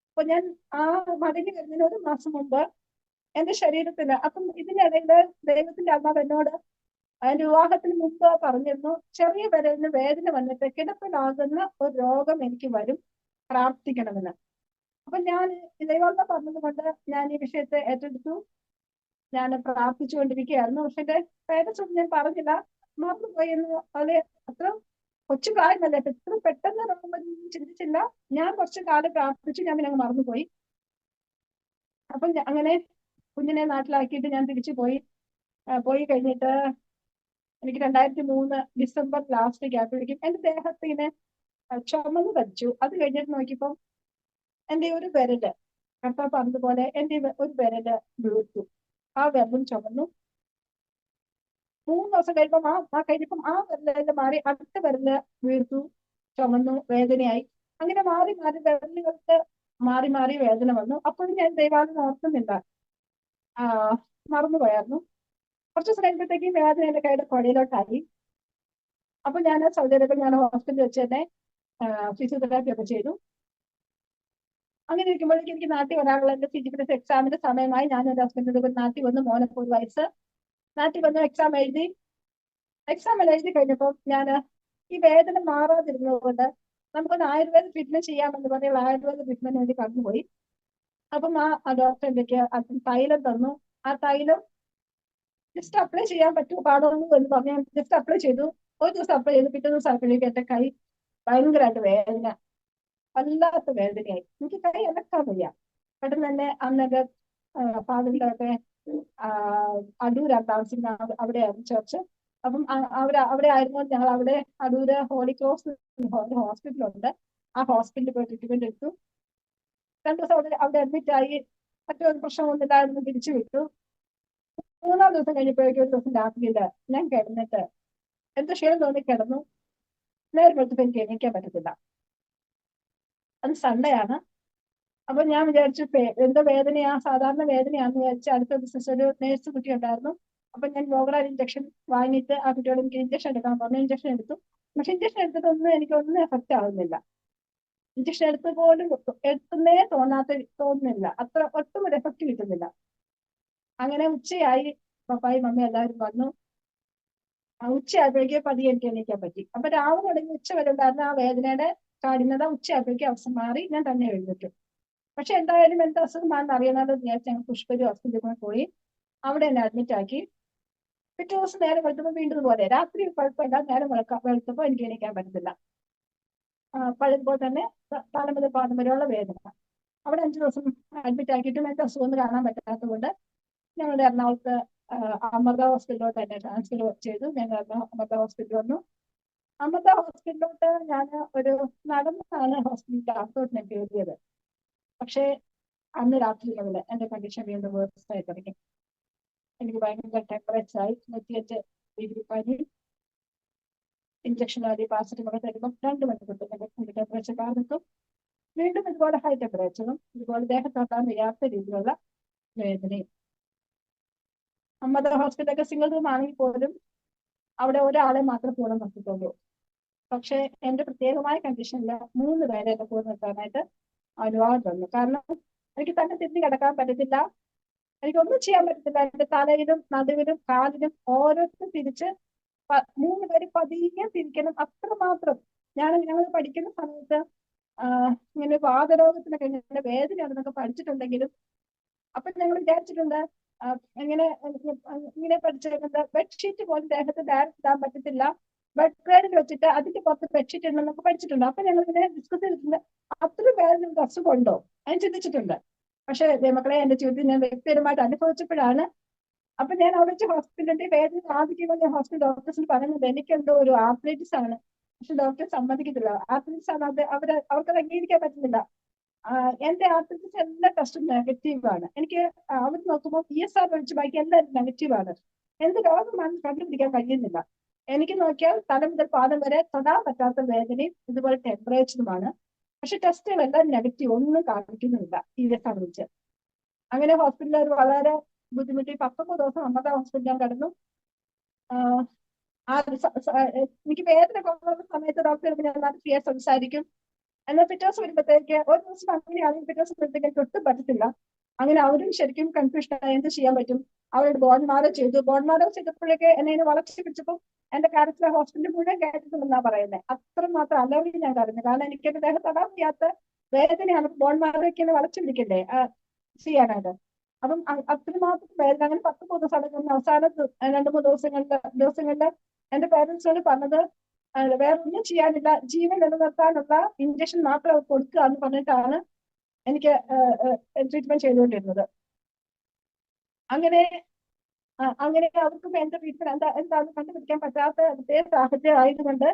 അപ്പൊ ഞാൻ ആ മടങ്ങി വരുന്നതിന് 1 മാസം മുമ്പ് എന്റെ ശരീരത്തിന്, അപ്പം ഇതിനിടയിൽ ദൈവത്തിന്റെ ആത്മാവ് എന്നോട് അതിന്റെ വിവാഹത്തിന് മുമ്പ് പറഞ്ഞിരുന്നു ചെറിയ വിരലിന് വേദന വന്നിട്ട് കിടപ്പിലാകുന്ന ഒരു രോഗം എനിക്ക് വരും, പ്രാർത്ഥിക്കണമെന്ന്. അപ്പൊ ഞാൻ ദൈവം പറഞ്ഞത് കൊണ്ട് ഞാൻ ഈ വിഷയത്തെ ഏറ്റെടുത്തു. ഞാൻ പ്രാർത്ഥിച്ചുകൊണ്ടിരിക്കുകയായിരുന്നു. പക്ഷെ എന്റെ പേരൻസ് ഞാൻ പറഞ്ഞില്ല, മറന്നുപോയി എന്ന്. അത് അത്ര കൊച്ചു പ്രായമല്ലേ, എത്ര പെട്ടെന്ന് ചിന്തിച്ചില്ല. ഞാൻ കുറച്ചു കാലം പ്രാർത്ഥിച്ചു, ഞാൻ പിന്നെ അങ്ങ് മറന്നുപോയി. അപ്പൊ അങ്ങനെ കുഞ്ഞിനെ നാട്ടിലാക്കിയിട്ട് ഞാൻ തിരിച്ചു പോയി. പോയി കഴിഞ്ഞിട്ട് എനിക്ക് 2003 ഡിസംബർ ലാസ്റ്റ് ആയപ്പോഴേക്കും എന്റെ ദേഹത്തിന് ചുമന്ന് തടിച്ചു. അത് കഴിഞ്ഞിട്ട് നോക്കിയപ്പോ എന്റെ ഒരു വിരല് കർത്താവ് പറഞ്ഞതുപോലെ എന്റെ ഒരു വിരല് വീർത്തു. ആ വിരലും ചുമന്നു. 3 ദിവസം കഴിഞ്ഞപ്പം ആ വിരലിന്റെ മാറി അടുത്ത വിരല് വീർത്തു, ചുമന്നു, വേദനയായി. അങ്ങനെ മാറി മാറി വിരലുകൾക്ക് മാറി മാറി വേദന വന്നു. അപ്പോഴും ഞാൻ ദൈവാലയം ഓർക്കുന്നില്ല, മറന്നുപോയായിരുന്നു. കുറച്ച് ദിവസം കഴിയുമ്പോഴത്തേക്കും വേദന എന്റെ കൈയുടെ കുഴയിലോട്ടായി. അപ്പൊ ഞാൻ സൗദി അറേബ്യയിൽ ഞാൻ ഹോസ്പിറ്റലിൽ വെച്ച് തന്നെ ഫിസിയോതെറാപ്പി ഒക്കെ ചെയ്തു. അങ്ങനെ ഇരിക്കുമ്പോഴേക്കും എനിക്ക് നാട്ടിൽ വരാനുള്ള എന്റെ ഫിസിക്കൽസ് എക്സാമിന്റെ സമയമായി. ഞാൻ എന്റെ ഹസ്ബൻഡിന്റെ നാട്ടിൽ വന്നു. മോനൊക്കെ 1 വയസ്സ്. നാട്ടിൽ വന്ന് എക്സാം എഴുതി കഴിഞ്ഞപ്പോൾ ഞാൻ ഈ വേദന മാറാതിരുന്നത് കൊണ്ട് നമുക്കൊന്ന് ആയുർവേദ ട്രീറ്റ്മെന്റ് ചെയ്യാമെന്ന് പറഞ്ഞാൽ ആയുർവേദ ട്രീറ്റ്മെന്റ് വേണ്ടി കടന്നുപോയി. അപ്പം ആ ഡോക്ടർ എനിക്ക് തൈലം തന്നു. ആ തൈലം ജസ്റ്റ് അപ്ലൈ ചെയ്യാൻ പറ്റുമോ പാടുള്ളൂ എന്ന് പറഞ്ഞ് ജസ്റ്റ് അപ്ലൈ ചെയ്തു. ഒരു ദിവസം അപ്ലൈ ചെയ്തു, പിറ്റേ ദിവസം അപ്പോഴേക്കും എന്റെ കൈ ഭയങ്കരമായിട്ട് വേദന, വല്ലാത്ത വേദനയായി. എനിക്ക് കൈ അനക്കാൻ വയ്യ. പെട്ടെന്ന് തന്നെ അന്നൊക്കെ ഫാദറിന്റെ ഒക്കെ അടൂരാണ് താമസിക്കുന്ന, അവിടെയായിരുന്നു ചർച്ച്. അപ്പം അവിടെ ആയിരുന്നു ഞങ്ങൾ. അവിടെ അടൂര് ഹോളി ക്രോസ് ഹോസ്പിറ്റലുണ്ട്. ആ ഹോസ്പിറ്റലിൽ പോയി ട്രീറ്റ്മെന്റ് എടുത്തു. 2 ദിവസം അവിടെ അഡ്മിറ്റ് ആയി. മറ്റൊരു പ്രശ്നമൊന്നുമില്ലായിരുന്നു, തിരിച്ചു വിട്ടു. 3-ാം ദിവസം കഴിഞ്ഞപ്പോഴേക്കും ഒരു ദിവസം രാത്രിയില് ഞാൻ കിടന്നിട്ട് എന്തോ ക്ഷീണം തോന്നി കിടന്നു. നേരം വെളുത്തപ്പോൾ എനിക്ക് എണീക്കാൻ പറ്റത്തില്ല. അത് സൺഡേ ആണ്. അപ്പൊ ഞാൻ വിചാരിച്ചു എന്തോ വേദനയാ, സാധാരണ വേദനയാന്ന് വിചാരിച്ചു. അടുത്ത ബിസിനസ് ഒരു നേഴ്സ് കുട്ടി ഉണ്ടായിരുന്നു. അപ്പൊ ഞാൻ ലോവറാൽ ഇഞ്ചക്ഷൻ വാങ്ങിയിട്ട് ആ കുട്ടിയോട് എനിക്ക് ഇഞ്ചക്ഷൻ എടുക്കാൻ പറഞ്ഞു. ഇഞ്ചക്ഷൻ എടുത്തു. പക്ഷെ ഇഞ്ചക്ഷൻ എടുത്തിട്ടൊന്നും എനിക്കൊന്നും എഫക്റ്റ് ആവുന്നില്ല. ഇഞ്ചക്ഷൻ എടുത്ത പോലും എടുക്കുന്നേ തോന്നുന്നില്ല. അത്ര ഒട്ടും ഒരു എഫക്റ്റ് കിട്ടുന്നില്ല. അങ്ങനെ ഉച്ചയായി. പപ്പായും മമ്മി എല്ലാവരും വന്നു. ഉച്ചയായപ്പോഴേക്കും പതിയെ എനിക്ക് എണീക്കാൻ പറ്റി. അപ്പൊ രാവിലെ തുടങ്ങി ഉച്ച വരെ ഉണ്ടായിരുന്ന ആ വേദനയുടെ കാഠിന്യത ഉച്ചയായപ്പോഴേക്കും അവസ്ഥ മാറി. ഞാൻ തന്നെ എഴുന്നേറ്റു. പക്ഷെ എന്തായാലും എന്താ അസുഖമാണെന്ന് അറിയാനാലും വിചാരിച്ച് ഞങ്ങൾ പുഷ്പരി ഹോസ്പിറ്റലിൽ പോയി. അവിടെ എന്നെ അഡ്മിറ്റ് ആക്കി. പിറ്റേ ദിവസം നേരം വെളുത്തപ്പോൾ വീണ്ടും പോലെ. രാത്രി കുഴപ്പമില്ല, നേരം വെളുത്തപ്പോൾ എനിക്ക് എണീക്കാൻ പറ്റത്തില്ല. പഴയതുപോലെ തന്നെ തല മുതൽ പാദം വരെയുള്ള വേദന. അവിടെ 5 ദിവസം അഡ്മിറ്റ് ആക്കിയിട്ടും എനിക്ക് അസുഖം കാണാൻ പറ്റാത്തത് കൊണ്ട് ഞങ്ങളുടെ എറണാകുളത്ത് അമൃത ഹോസ്പിറ്റലിലോട്ട് എന്നെ ട്രാൻസ്ഫർ ചെയ്തു. ഞങ്ങൾ അമൃത ഹോസ്പിറ്റൽ വന്നു. അമൃത ഹോസ്പിറ്റലിലോട്ട് ഞാൻ ഒരു നടന്നാണ് ഹോസ്പിറ്റലിൽ അകത്തോട്ട് ഞാൻ കയറിയത്. പക്ഷേ അന്ന് രാത്രി മുതൽ എന്റെ കണ്ടീഷൻ വീണ്ടും വേഴ്സായി തുടങ്ങി. എനിക്ക് ഭയങ്കര ടെമ്പറേച്ചർ ആയി. 105 ഡിഗ്രി പനി. ഇഞ്ചക്ഷൻ ആദ്യം പാരസെറ്റമോൾ തരുമ്പോൾ 2 മണിക്കൂർ എന്റെ ടെമ്പറേച്ചർ കാണിക്കും. വീണ്ടും ഇതുപോലെ ഹൈ ടെമ്പറേച്ചറും ഇതുപോലെ ദേഹത്തോട്ടാൻ വയ്യാത്ത രീതിയിലുള്ള വേദനയും. അമൃത ഹോസ്പിറ്റലൊക്കെ സിംഗിൾ റൂം ആണെങ്കിൽ പോലും അവിടെ ഒരാളെ മാത്രം കൂടെ നിർത്തിക്കൊള്ളൂ. പക്ഷെ എന്റെ പ്രത്യേകമായ കണ്ടീഷനിൽ 3 പേരെ എന്റെ കൂടെ നിർത്താനായിട്ട് അനുവാദം തന്നു. കാരണം എനിക്ക് തന്നെ തിരിഞ്ഞ് കിടക്കാൻ പറ്റത്തില്ല, എനിക്കൊന്നും ചെയ്യാൻ പറ്റത്തില്ല. എന്റെ തലയിലും നടുവിലും കാലിലും ഓരോരുത്തരും തിരിച്ച് 3 പേര് പതിയെ തിരിക്കണം. അത്രമാത്രം. ഞങ്ങൾ പഠിക്കുന്ന സമയത്ത് ഇങ്ങനെ വാതരോഗത്തിനൊക്കെ ഇങ്ങനെ വേദനയാണെന്നൊക്കെ പഠിച്ചിട്ടുണ്ടെങ്കിലും അപ്പൊ ഞങ്ങൾ വിചാരിച്ചിട്ടുണ്ട് ഇങ്ങനെ പഠിച്ചിട്ടുണ്ട് ബെഡ്ഷീറ്റ് പോലും ദേഹത്ത് ഡയറക്റ്റ് ഇടാൻ പറ്റത്തില്ല, ബെഡ് ക്രൈഡിൽ വെച്ചിട്ട് അതിന്റെ പുറത്ത് ബെഡ്ഷീറ്റ് ഉണ്ടെന്നൊക്കെ പഠിച്ചിട്ടുണ്ട്. അപ്പൊ ഞങ്ങൾ ഇങ്ങനെ ഡിസ്കസ് ചെയ്തിട്ടുണ്ട് അത്രയും വേദന നമുക്ക് അസുഖമുണ്ടോ അതിന് ചിന്തിച്ചിട്ടുണ്ട്. പക്ഷെ മക്കളെ എന്റെ ജീവിതത്തിൽ ഞാൻ വ്യക്തിപരമായിട്ട് അനുഭവിച്ചപ്പോഴാണ്. അപ്പൊ ഞാൻ അവിടെ വെച്ച് ഹോസ്പിറ്റലിന്റെ വേദന ബാധിക്കുമ്പോൾ ഞാൻ ഹോസ്പിറ്റൽ ഡോക്ടേഴ്സിന് പറയുന്നത് എനിക്കെന്തോ ഒരു ആർത്രൈറ്റിസ് ആണ്. പക്ഷെ ഡോക്ടർ സമ്മതിക്കത്തില്ല. ആർത്രൈറ്റിസ് ആണ്, അവർക്കത് അംഗീകരിക്കാൻ പറ്റുന്നില്ല. എന്റെ ആർത്രൈറ്റിസ് എല്ലാ ടെസ്റ്റും നെഗറ്റീവ് ആണ്. എനിക്ക് അവർ നോക്കുമ്പോൾ PSR ഒഴിച്ച് ബാക്കി എല്ലാവരും നെഗറ്റീവ് ആണ്. എന്ത് രോഗമാണെന്ന് കണ്ടുപിടിക്കാൻ കഴിയുന്നില്ല. എനിക്ക് നോക്കിയാൽ തല മുതൽ പാദം വരെ തൊടാൻ പറ്റാത്ത വേദനയും ഇതുപോലെ ടെമ്പറേച്ചറുമാണ്. പക്ഷെ ടെസ്റ്റുകളെല്ലാം നെഗറ്റീവ്, ഒന്നും കാണിക്കുന്നില്ല PSR ഒഴിച്ച്. അങ്ങനെ ഹോസ്പിറ്റലിൽ വളരെ ബുദ്ധിമുട്ടി 19 ദിവസം അമൃത ഹോസ്പിറ്റലിൽ ഞാൻ കിടന്നു. എനിക്ക് വേദന കുറവുള്ള സമയത്ത് ഡോക്ടർ ഞാൻ ഫ്രീ സംസാരിക്കും. എന്നാൽ പിറ്റേ ദിവസം വരുമ്പോഴത്തേക്ക് ഒരു ദിവസം അങ്ങനെയാണെങ്കിൽ പിറ്റേ ദിവസം വരുമ്പോഴത്തേക്ക് ഒട്ടും പറ്റത്തില്ല. അങ്ങനെ അവരും ശരിക്കും കൺഫ്യൂഷൻ ആയി എന്ത് ചെയ്യാൻ പറ്റും. അവരുടെ ബോൺ മാരോ ചെയ്തു. ബോൺ മാരോ ചെയ്തപ്പോഴേക്ക് എന്നെ വളർച്ച പിടിച്ചപ്പോൾ എന്റെ കാര്യത്തിലെ ഹോസ്പിറ്റൽ മുഴുവൻ കയറ്റുമെന്നാ പറയുന്നത്. അത്രമാത്രം അലറി ഞാൻ കരുതുന്നു. കാരണം എനിക്ക് എന്റെ ദേഹത്ത് തൊടാൻ വയ്യാത്ത വേദനയാണ്. ബോൺ മാരോയ്ക്ക് വളച്ചു പിടിക്കണ്ടേ ചെയ്യാനായിട്ട്. അപ്പം അത്രമാത്രം വേദന. അങ്ങനെ 10 ദിവസം അടങ്ങുന്ന അവസാന 2-3 ദിവസങ്ങളില് എന്റെ പേരൻസിനോട് പറഞ്ഞത് വേറെ ഒന്നും ചെയ്യാനില്ല, ജീവൻ നിലനിർത്താനുള്ള ഇഞ്ചക്ഷൻ മാത്രം കൊടുക്കുക എന്ന് പറഞ്ഞിട്ടാണ് എനിക്ക് ട്രീറ്റ്മെന്റ് ചെയ്തുകൊണ്ടിരുന്നത്. അങ്ങനെ അവർക്കും എന്റെ ട്രീറ്റ്മെന്റ് എന്താണെന്ന് കണ്ടുപിടിക്കാൻ പറ്റാത്ത സാഹചര്യം ആയതുകൊണ്ട്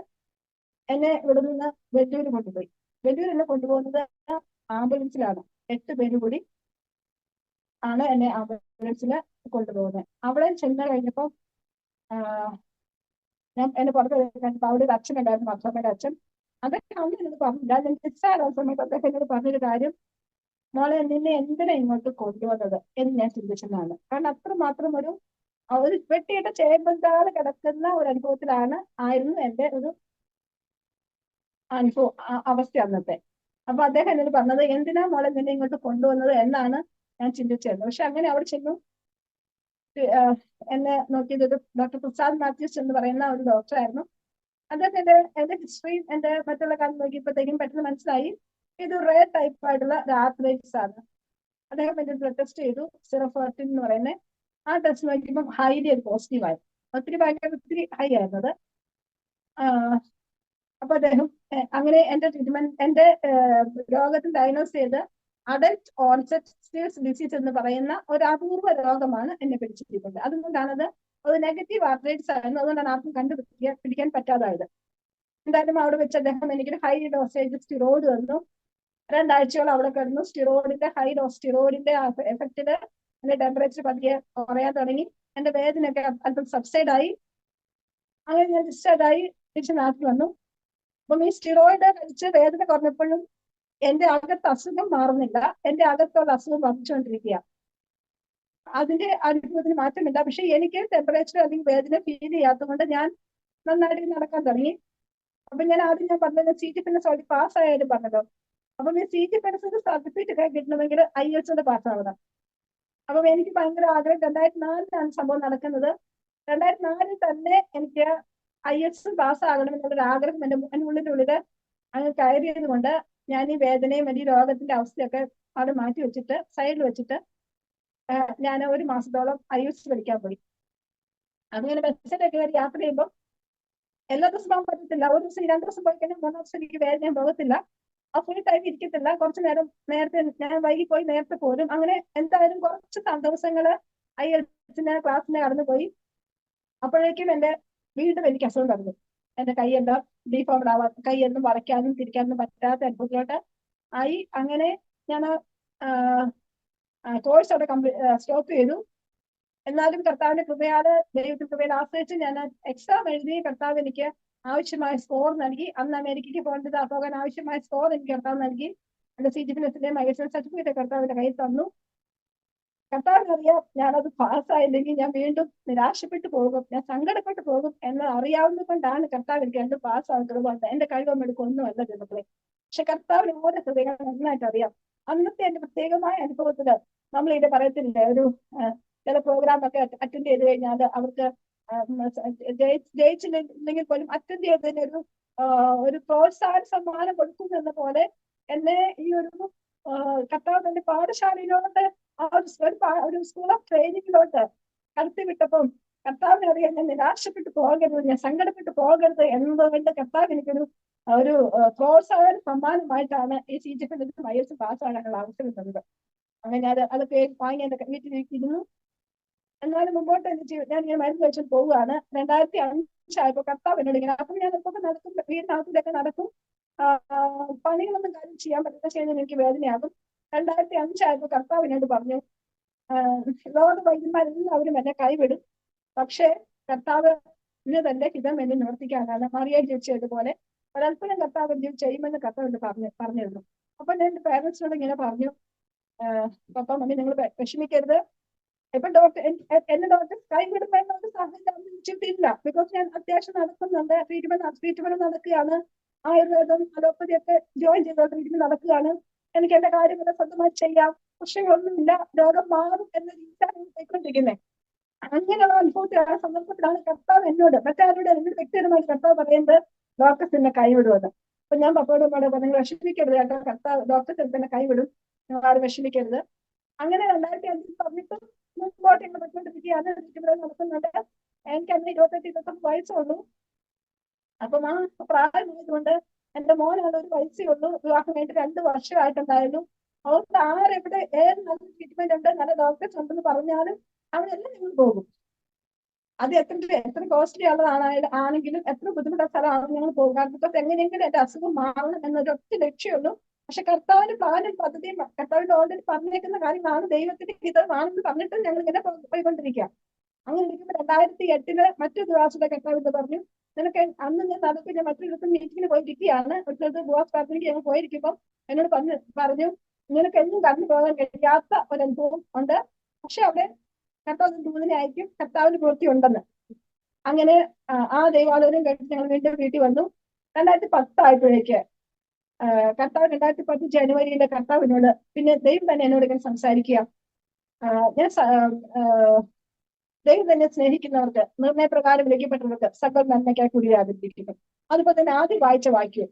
എന്നെ ഇവിടെ നിന്ന് വെല്ലൂര് കൊണ്ടുപോയി. വെല്ലൂർ എന്നെ കൊണ്ടുപോകുന്നത് ആംബുലൻസിലാണ്. 8 പേര് കൂടി ആണ് എന്നെ ആംബുലൻസിൽ കൊണ്ടുപോകുന്നത്. അവിടെ ചെന്ന് കഴിഞ്ഞപ്പോൾ ഞാൻ എന്നെ പുറത്ത് കഴിഞ്ഞപ്പോൾ അവിടെ ഒരു അച്ഛൻ ഉണ്ടായിരുന്നു, അച്ഛമ്മയുടെ അച്ഛൻ. അദ്ദേഹം അന്ന് എന്നോട് പറഞ്ഞില്ല. ഞാൻ ഡിസ്ചാർജ് സമയത്ത് അദ്ദേഹം എന്നോട് പറഞ്ഞൊരു കാര്യം, മോളെ നിന്നെ എന്തിനാ ഇങ്ങോട്ട് കൊണ്ടുവന്നത് എന്ന് ഞാൻ ചിന്തിച്ചതാണ്. കാരണം അത്രമാത്രം ഒരു വെട്ടിയിട്ട് ചേമ്പന്താള് കിടക്കുന്ന ഒരു ആയിരുന്നു എന്റെ ഒരു അവസ്ഥ അന്നത്തെ. അപ്പൊ അദ്ദേഹം എന്നോട് പറഞ്ഞത്, എന്തിനാ മോളെ നിന്നെ ഇങ്ങോട്ട് കൊണ്ടുവന്നത് എന്നാണ് ഞാൻ ചിന്തിച്ചിരുന്നത്. പക്ഷെ അങ്ങനെ അവിടെ ചെന്നു എന്നെ നോക്കിയത് ഒരു ഡോക്ടർ പ്രസാദ് മാത്യൂസ് എന്ന് പറയുന്ന ഒരു ഡോക്ടറായിരുന്നു. അദ്ദേഹത്തിന്റെ എന്റെ ഹിസ്റ്ററിയും എന്റെ മറ്റുള്ള കാര്യം നോക്കിയപ്പോഴത്തേക്കും പെട്ടെന്ന് മനസ്സിലായി ഇത് റേർ ടൈപ്പ് ആയിട്ടുള്ള ആർത്രൈറ്റിസ് ആണ്. അദ്ദേഹം എന്റെ ബ്ലഡ് ടെസ്റ്റ് ചെയ്തു, സെറോഫെർട്ടിൻ എന്ന് പറയുന്നത്. ആ ടെസ്റ്റ് നോക്കിയപ്പോൾ ഹൈലി പോസിറ്റീവായി, ഒത്തിരി ഹൈ ആയിരുന്നത്. അപ്പൊ അദ്ദേഹം അങ്ങനെ എന്റെ ട്രീറ്റ്മെന്റ്, എന്റെ രോഗത്തിൽ ഡയഗ്നോസ് ചെയ്ത് അഡൽട്ട് ഓൺസെറ്റ് സ്റ്റീൽസ് ഡിസീസ് എന്ന് പറയുന്ന ഒരു അപൂർവ രോഗമാണ് എന്നെ പിടിച്ചിരിക്കുന്നത്. അതുകൊണ്ടാണ് അത് നെഗറ്റീവ് ആർത്രൈറ്റിസ് ആയിരുന്നു. അതുകൊണ്ടാണ് ആർക്കും പിടിക്കാൻ പറ്റാതായത്. എന്തായാലും അവിടെ വെച്ച് അദ്ദേഹം എനിക്കൊരു ഹൈ ഡോസേജ് സ്റ്റിറോയിഡ് തന്നു. 2 ആഴ്ചയോളം അവിടെ കിടന്നു. ഹൈ ഡോസ് സ്റ്റിറോയിഡിന്റെ എഫക്റ്റില് എന്റെ ടെമ്പറേച്ചർ പതിയെ കുറയാൻ തുടങ്ങി. എന്റെ വേദനയൊക്കെ അല്പം സബ്സൈഡ് ആയി. അങ്ങനെ ഞാൻ ഡിസ്ചാർജ് ആയി തിരിച്ച് നാട്ടിൽ വന്നു. അപ്പം ഈ സ്റ്റിറോയിഡ് കഴിച്ച് വേദന കുറഞ്ഞപ്പോഴും എന്റെ അകത്ത് അസുഖം മാറുന്നില്ല, എന്റെ അകത്തുള്ള അസുഖം വർദ്ധിച്ചുകൊണ്ടിരിക്കുക. അതിന്റെ അനുഭവത്തിന് മാറ്റമില്ല. പക്ഷെ എനിക്ക് ടെമ്പറേച്ചർ അല്ലെങ്കിൽ വേദന ഫീൽ ചെയ്യാത്തതുകൊണ്ട് ഞാൻ നന്നായിട്ട് നടക്കാൻ തുടങ്ങി. അപ്പൊ ഞാൻ ആദ്യം പറഞ്ഞത് CGFNS പാസ്സായാലും പറഞ്ഞല്ലോ. അപ്പം ഈ CGFNS സർട്ടിഫിക്കറ്റ് ഒക്കെ കിട്ടണമെങ്കിൽ IELTS പാസ്സാവണം. അപ്പം എനിക്ക് ഭയങ്കര ആഗ്രഹം. 2004 സംഭവം നടക്കുന്നത്. 2004 തന്നെ എനിക്ക് IELTS പാസ്സാകണമെന്നുള്ളൊരു ആഗ്രഹം എന്റെ ഉള്ളിൽ അങ്ങ് കയറിയത് കൊണ്ട് ഞാൻ ഈ വേദനയും ഈ രോഗത്തിന്റെ അവസ്ഥയൊക്കെ അവിടെ മാറ്റി വെച്ചിട്ട് സൈഡിൽ വെച്ചിട്ട് ഞാൻ 1 മാസത്തോളം IELTS പഠിക്കാൻ പോയി. അങ്ങനെ ബസ്സിലൊക്കെ കയറി യാത്ര ചെയ്യുമ്പോൾ എല്ലാ ദിവസവും പോകാൻ പറ്റത്തില്ല. ഒരു ദിവസം 2 ദിവസം പോയി കഴിഞ്ഞാൽ 3 ദിവസം എനിക്ക് വേദന പോകത്തില്ല. ആ ഫുൾ ടൈം ഇരിക്കത്തില്ല. കുറച്ചു നേരം നേരത്തെ ഞാൻ വൈകി പോയി നേരത്തെ പോരും. അങ്ങനെ എന്തായാലും കുറച്ച് ദിവസങ്ങള് IELTS ക്ലാസ്സിന് കടന്നുപോയി. അപ്പോഴേക്കും എന്റെ വീണ്ടും എനിക്ക് അസുഖം തുടങ്ങി. എന്റെ കൈയെല്ലാം ഡീഫോംഡ് ആവാൻ, കൈയൊന്നും വരയ്ക്കാനും തിരിക്കാനും പറ്റാത്ത അനുഭവത്തിലോട്ട് ആയി. അങ്ങനെ ഞാൻ കോഴ്സ് അവിടെ സ്റ്റോപ്പ് ചെയ്തു. എന്നാലും കർത്താവിന്റെ കൃപയാല്, ദൈവത്തിന്റെ കൃപയിൽ ആശ്രയിച്ച് ഞാൻ എക്സാം എഴുതി. കർത്താവ് എനിക്ക് ആവശ്യമായ സ്കോർ നൽകി. അന്ന് അമേരിക്കയ്ക്ക് പോകാൻ ആവശ്യമായ സ്കോർ എനിക്ക് കർത്താവ് നൽകി. എന്റെ CGFNS IELTS സർട്ടിഫിക്കറ്റ് കർത്താവിന്റെ കയ്യിൽ തന്നു. കർത്താവിനറിയാം ഞാനത് പാസ്സായില്ലെങ്കിൽ ഞാൻ വീണ്ടും നിരാശപ്പെട്ടു പോകും, ഞാൻ സങ്കടപ്പെട്ടു പോകും എന്ന് അറിയാവുന്നത് കൊണ്ടാണ് കർത്താവ് എനിക്ക് രണ്ടും പാസ്സാക്കുന്നത്. എന്റെ കഴിവും എടുക്കൊന്നുമല്ല ദൈവങ്ങളെ. പക്ഷെ കർത്താവിന് ഓരോ ഹൃദയങ്ങൾ നന്നായിട്ട് അറിയാം. അന്നത്തെ എന്റെ പ്രത്യേകമായ അനുഭവത്തില് നമ്മൾ ഇത് പറയത്തില്ലേ, ഒരു ചില പ്രോഗ്രാം ഒക്കെ അറ്റൻഡ് ചെയ്ത് കഴിഞ്ഞാൽ അവർക്ക് ജയിച്ചില്ലെങ്കിൽ പോലും അറ്റൻഡ് ചെയ്തതിന് ഒരു പ്രോത്സാഹന സമ്മാനം കൊടുക്കുന്നു എന്ന പോലെ എന്നെ ഈ ഒരു കർത്താവ് എന്റെ പാഠശാലയിലോട്ട് ഒരു സ്കൂൾ ഓഫ് ട്രെയിനിങ്ങിലോട്ട് കടത്തിവിട്ടപ്പം കർത്താവിനെ അറിയാൻ ഞാൻ നിരാശപ്പെട്ടു പോകരുത്, ഞാൻ സങ്കടപ്പെട്ടു പോകരുത് എന്നതുകൊണ്ട് കർത്താവ് എനിക്കൊരു പ്രോത്സാഹന സമ്മാനമായിട്ടാണ് ഈ CGFNS IELTS പാസ്സാകാനുള്ള അവസരം തന്നത്. അങ്ങനെ അതൊക്കെ വാങ്ങി എന്റെ വീട്ടിലിരിക്കുന്നു. എന്നാലും മുമ്പോട്ട് ഞാൻ ഇങ്ങനെ മരുന്ന് വെച്ചിട്ട് പോവുകയാണ്. 2005 കർത്താവ് എന്നോട് ഇങ്ങനെ, അപ്പം ഞാൻ ഇപ്പൊ നടക്കും, വീടിനകത്തിലൊക്കെ നടക്കും, പണികളൊന്നും കാര്യം ചെയ്യാൻ പറ്റുന്ന ചെയ്യുന്നത് എനിക്ക് വേദനയാകും. 2005 കർത്താവ് എന്നോട് പറഞ്ഞു, ലോക വൈദ്യന്മാരെല്ലാവരും എന്നെ കൈവിടും, പക്ഷേ കർത്താവ് ഇന്ന് തന്റെ ഹിതം എന്നെ നിവർത്തിക്കാനാണ്. മറിയ ചേച്ചിയതുപോലെ ഒരൽപ്പനം കർത്താവ് ചെയ്യുമെന്ന് കർത്താവ് പറഞ്ഞിരുന്നു. അപ്പൊ ഞാൻ എന്റെ പേരൻസിനോട് ഇങ്ങനെ പറഞ്ഞു, പപ്പ മമ്മി നിങ്ങൾ വിഷമിക്കരുത്. ഇപ്പൊ എന്നെ ഡോക്ടർ കൈവിടുമെന്നൊരു സാഹചര്യമില്ല. ബിക്കോസ് ഞാൻ അത്യാവശ്യം നടക്കുന്നുണ്ട്, ട്രീറ്റ്മെന്റ് നടക്കുകയാണ്. ആയുർവേദം അലോപ്പതി ഒക്കെ ജോയിൻ ചെയ്ത ട്രീറ്റ്മെന്റ് നടക്കുകയാണ്. എനിക്ക് എന്റെ കാര്യങ്ങളെ സ്വന്തമായി ചെയ്യാം. പ്രശ്നങ്ങളൊന്നുമില്ല, രോഗം മാറും എന്ന രീതിയിലാണ് പോയിക്കൊണ്ടിരിക്കുന്നത്. അങ്ങനെയുള്ള അനുഭവത്തിൽ ആ സന്ദർഭത്തിലാണ് കർത്താവ് എന്നോട് മറ്റാരോട് എന്നോട് വ്യക്തിപരമായിട്ട് കർത്താവ് പറയുന്നത് ഡോക്ടേഴ്സ് എന്നെ കൈവിടുമെന്ന്. അപ്പൊ ഞാൻ പപ്പയോട് പറഞ്ഞു വിഷമിക്കരുത് കേട്ടോ, കർത്താവ് ഡോക്ടേഴ്സ് എന്നെ കൈവിടും, നിങ്ങൾ ആരും വിഷമിക്കരുത്. അങ്ങനെ 2005 പറഞ്ഞിട്ട് മുമ്പോട്ട് ഇങ്ങനെ പോയിക്കൊണ്ടിരിക്കുകയാണ്. നടക്കുന്നുണ്ട്. എനിക്ക് അന്ന് 28-29 വയസ്സുള്ളൂ. അപ്പം ആ പ്രായമായതുകൊണ്ട് എന്റെ മോനാണ്, ഒരു വയസ്സേ ഉള്ളൂ, വിവാഹം കഴിഞ്ഞിട്ട് 2 വർഷമായിട്ടുണ്ടായിരുന്നു. അതുകൊണ്ട് ആരെവിടെ ഏത് നല്ല ട്രീറ്റ്മെന്റ് ഉണ്ട്, നല്ല ഡോക്ടേഴ്സ് ഉണ്ടെന്ന് പറഞ്ഞാലും അവരെല്ലാം നിങ്ങൾ പോകും. അത് എത്ര കോസ്റ്റ്ലി ആണെങ്കിലും എത്ര ബുദ്ധിമുട്ടുള്ള സ്ഥലമാണെങ്കിലും ഞങ്ങൾ പോകും. കാരണം ബിക്കോസ് എങ്ങനെയെങ്കിലും എന്റെ അസുഖം മാറണം എന്നൊരു ഒറ്റ ലക്ഷ്യമുള്ളൂ. പക്ഷെ കർത്താവിന്റെ പ്ലാനും പദ്ധതിയും കർത്താവിന്റെ ഓൾറെഡി പറഞ്ഞേക്കുന്ന കാര്യങ്ങളാണ്, ദൈവത്തിന്റെ ഹിതമാണെന്ന് പറഞ്ഞിട്ട് ഞങ്ങൾ ഇങ്ങനെ പോയിക്കൊണ്ടിരിക്കുക. അങ്ങനെ ഇരിക്കുമ്പോൾ 2008 മറ്റൊരു ദിവസത്തെ കർത്താവിന്റെ പറഞ്ഞു, നിനക്ക് അന്ന് ഞാൻ നടക്കില്ല മറ്റൊരു മീറ്റിങ്ങിന് പോയിരിക്കുകയാണ്, ഒരു ബോസ് പ്രാർത്ഥനയ്ക്ക് ഞങ്ങൾ പോയിരിക്കുമ്പോൾ എന്നോട് പറഞ്ഞു നിനക്ക് എന്നും കടന്നു പോകാൻ കഴിയാത്ത ഒരു അനുഭവം ഉണ്ട്, പക്ഷെ അവിടെ കർത്താവ് ദൂതനെ അയക്കും, കർത്താവിന് പൂർത്തി ഉണ്ടെന്ന്. അങ്ങനെ ആ ദൈവാലയം കഴിഞ്ഞ് ഞങ്ങൾ വീണ്ടും വീട്ടിൽ വന്നു. 2010 ആയപ്പോഴേക്ക് കർത്താവ് 2010 ജനുവരിയിലെ കർത്താവിനോട് പിന്നെ ദൈവം തന്നെ എന്നോട് ഇങ്ങനെ സംസാരിക്കുക, ഞാൻ ദൈവം തന്നെ സ്നേഹിക്കുന്നവർക്ക് നിർണയപ്രകാരം വിളിക്കപ്പെട്ടവർക്ക് സകല നന്മയ്ക്കായി കൂടി ആദരിക്കുന്നു. അതുപോലെ തന്നെ ആദ്യം വായിച്ച വാക്യം,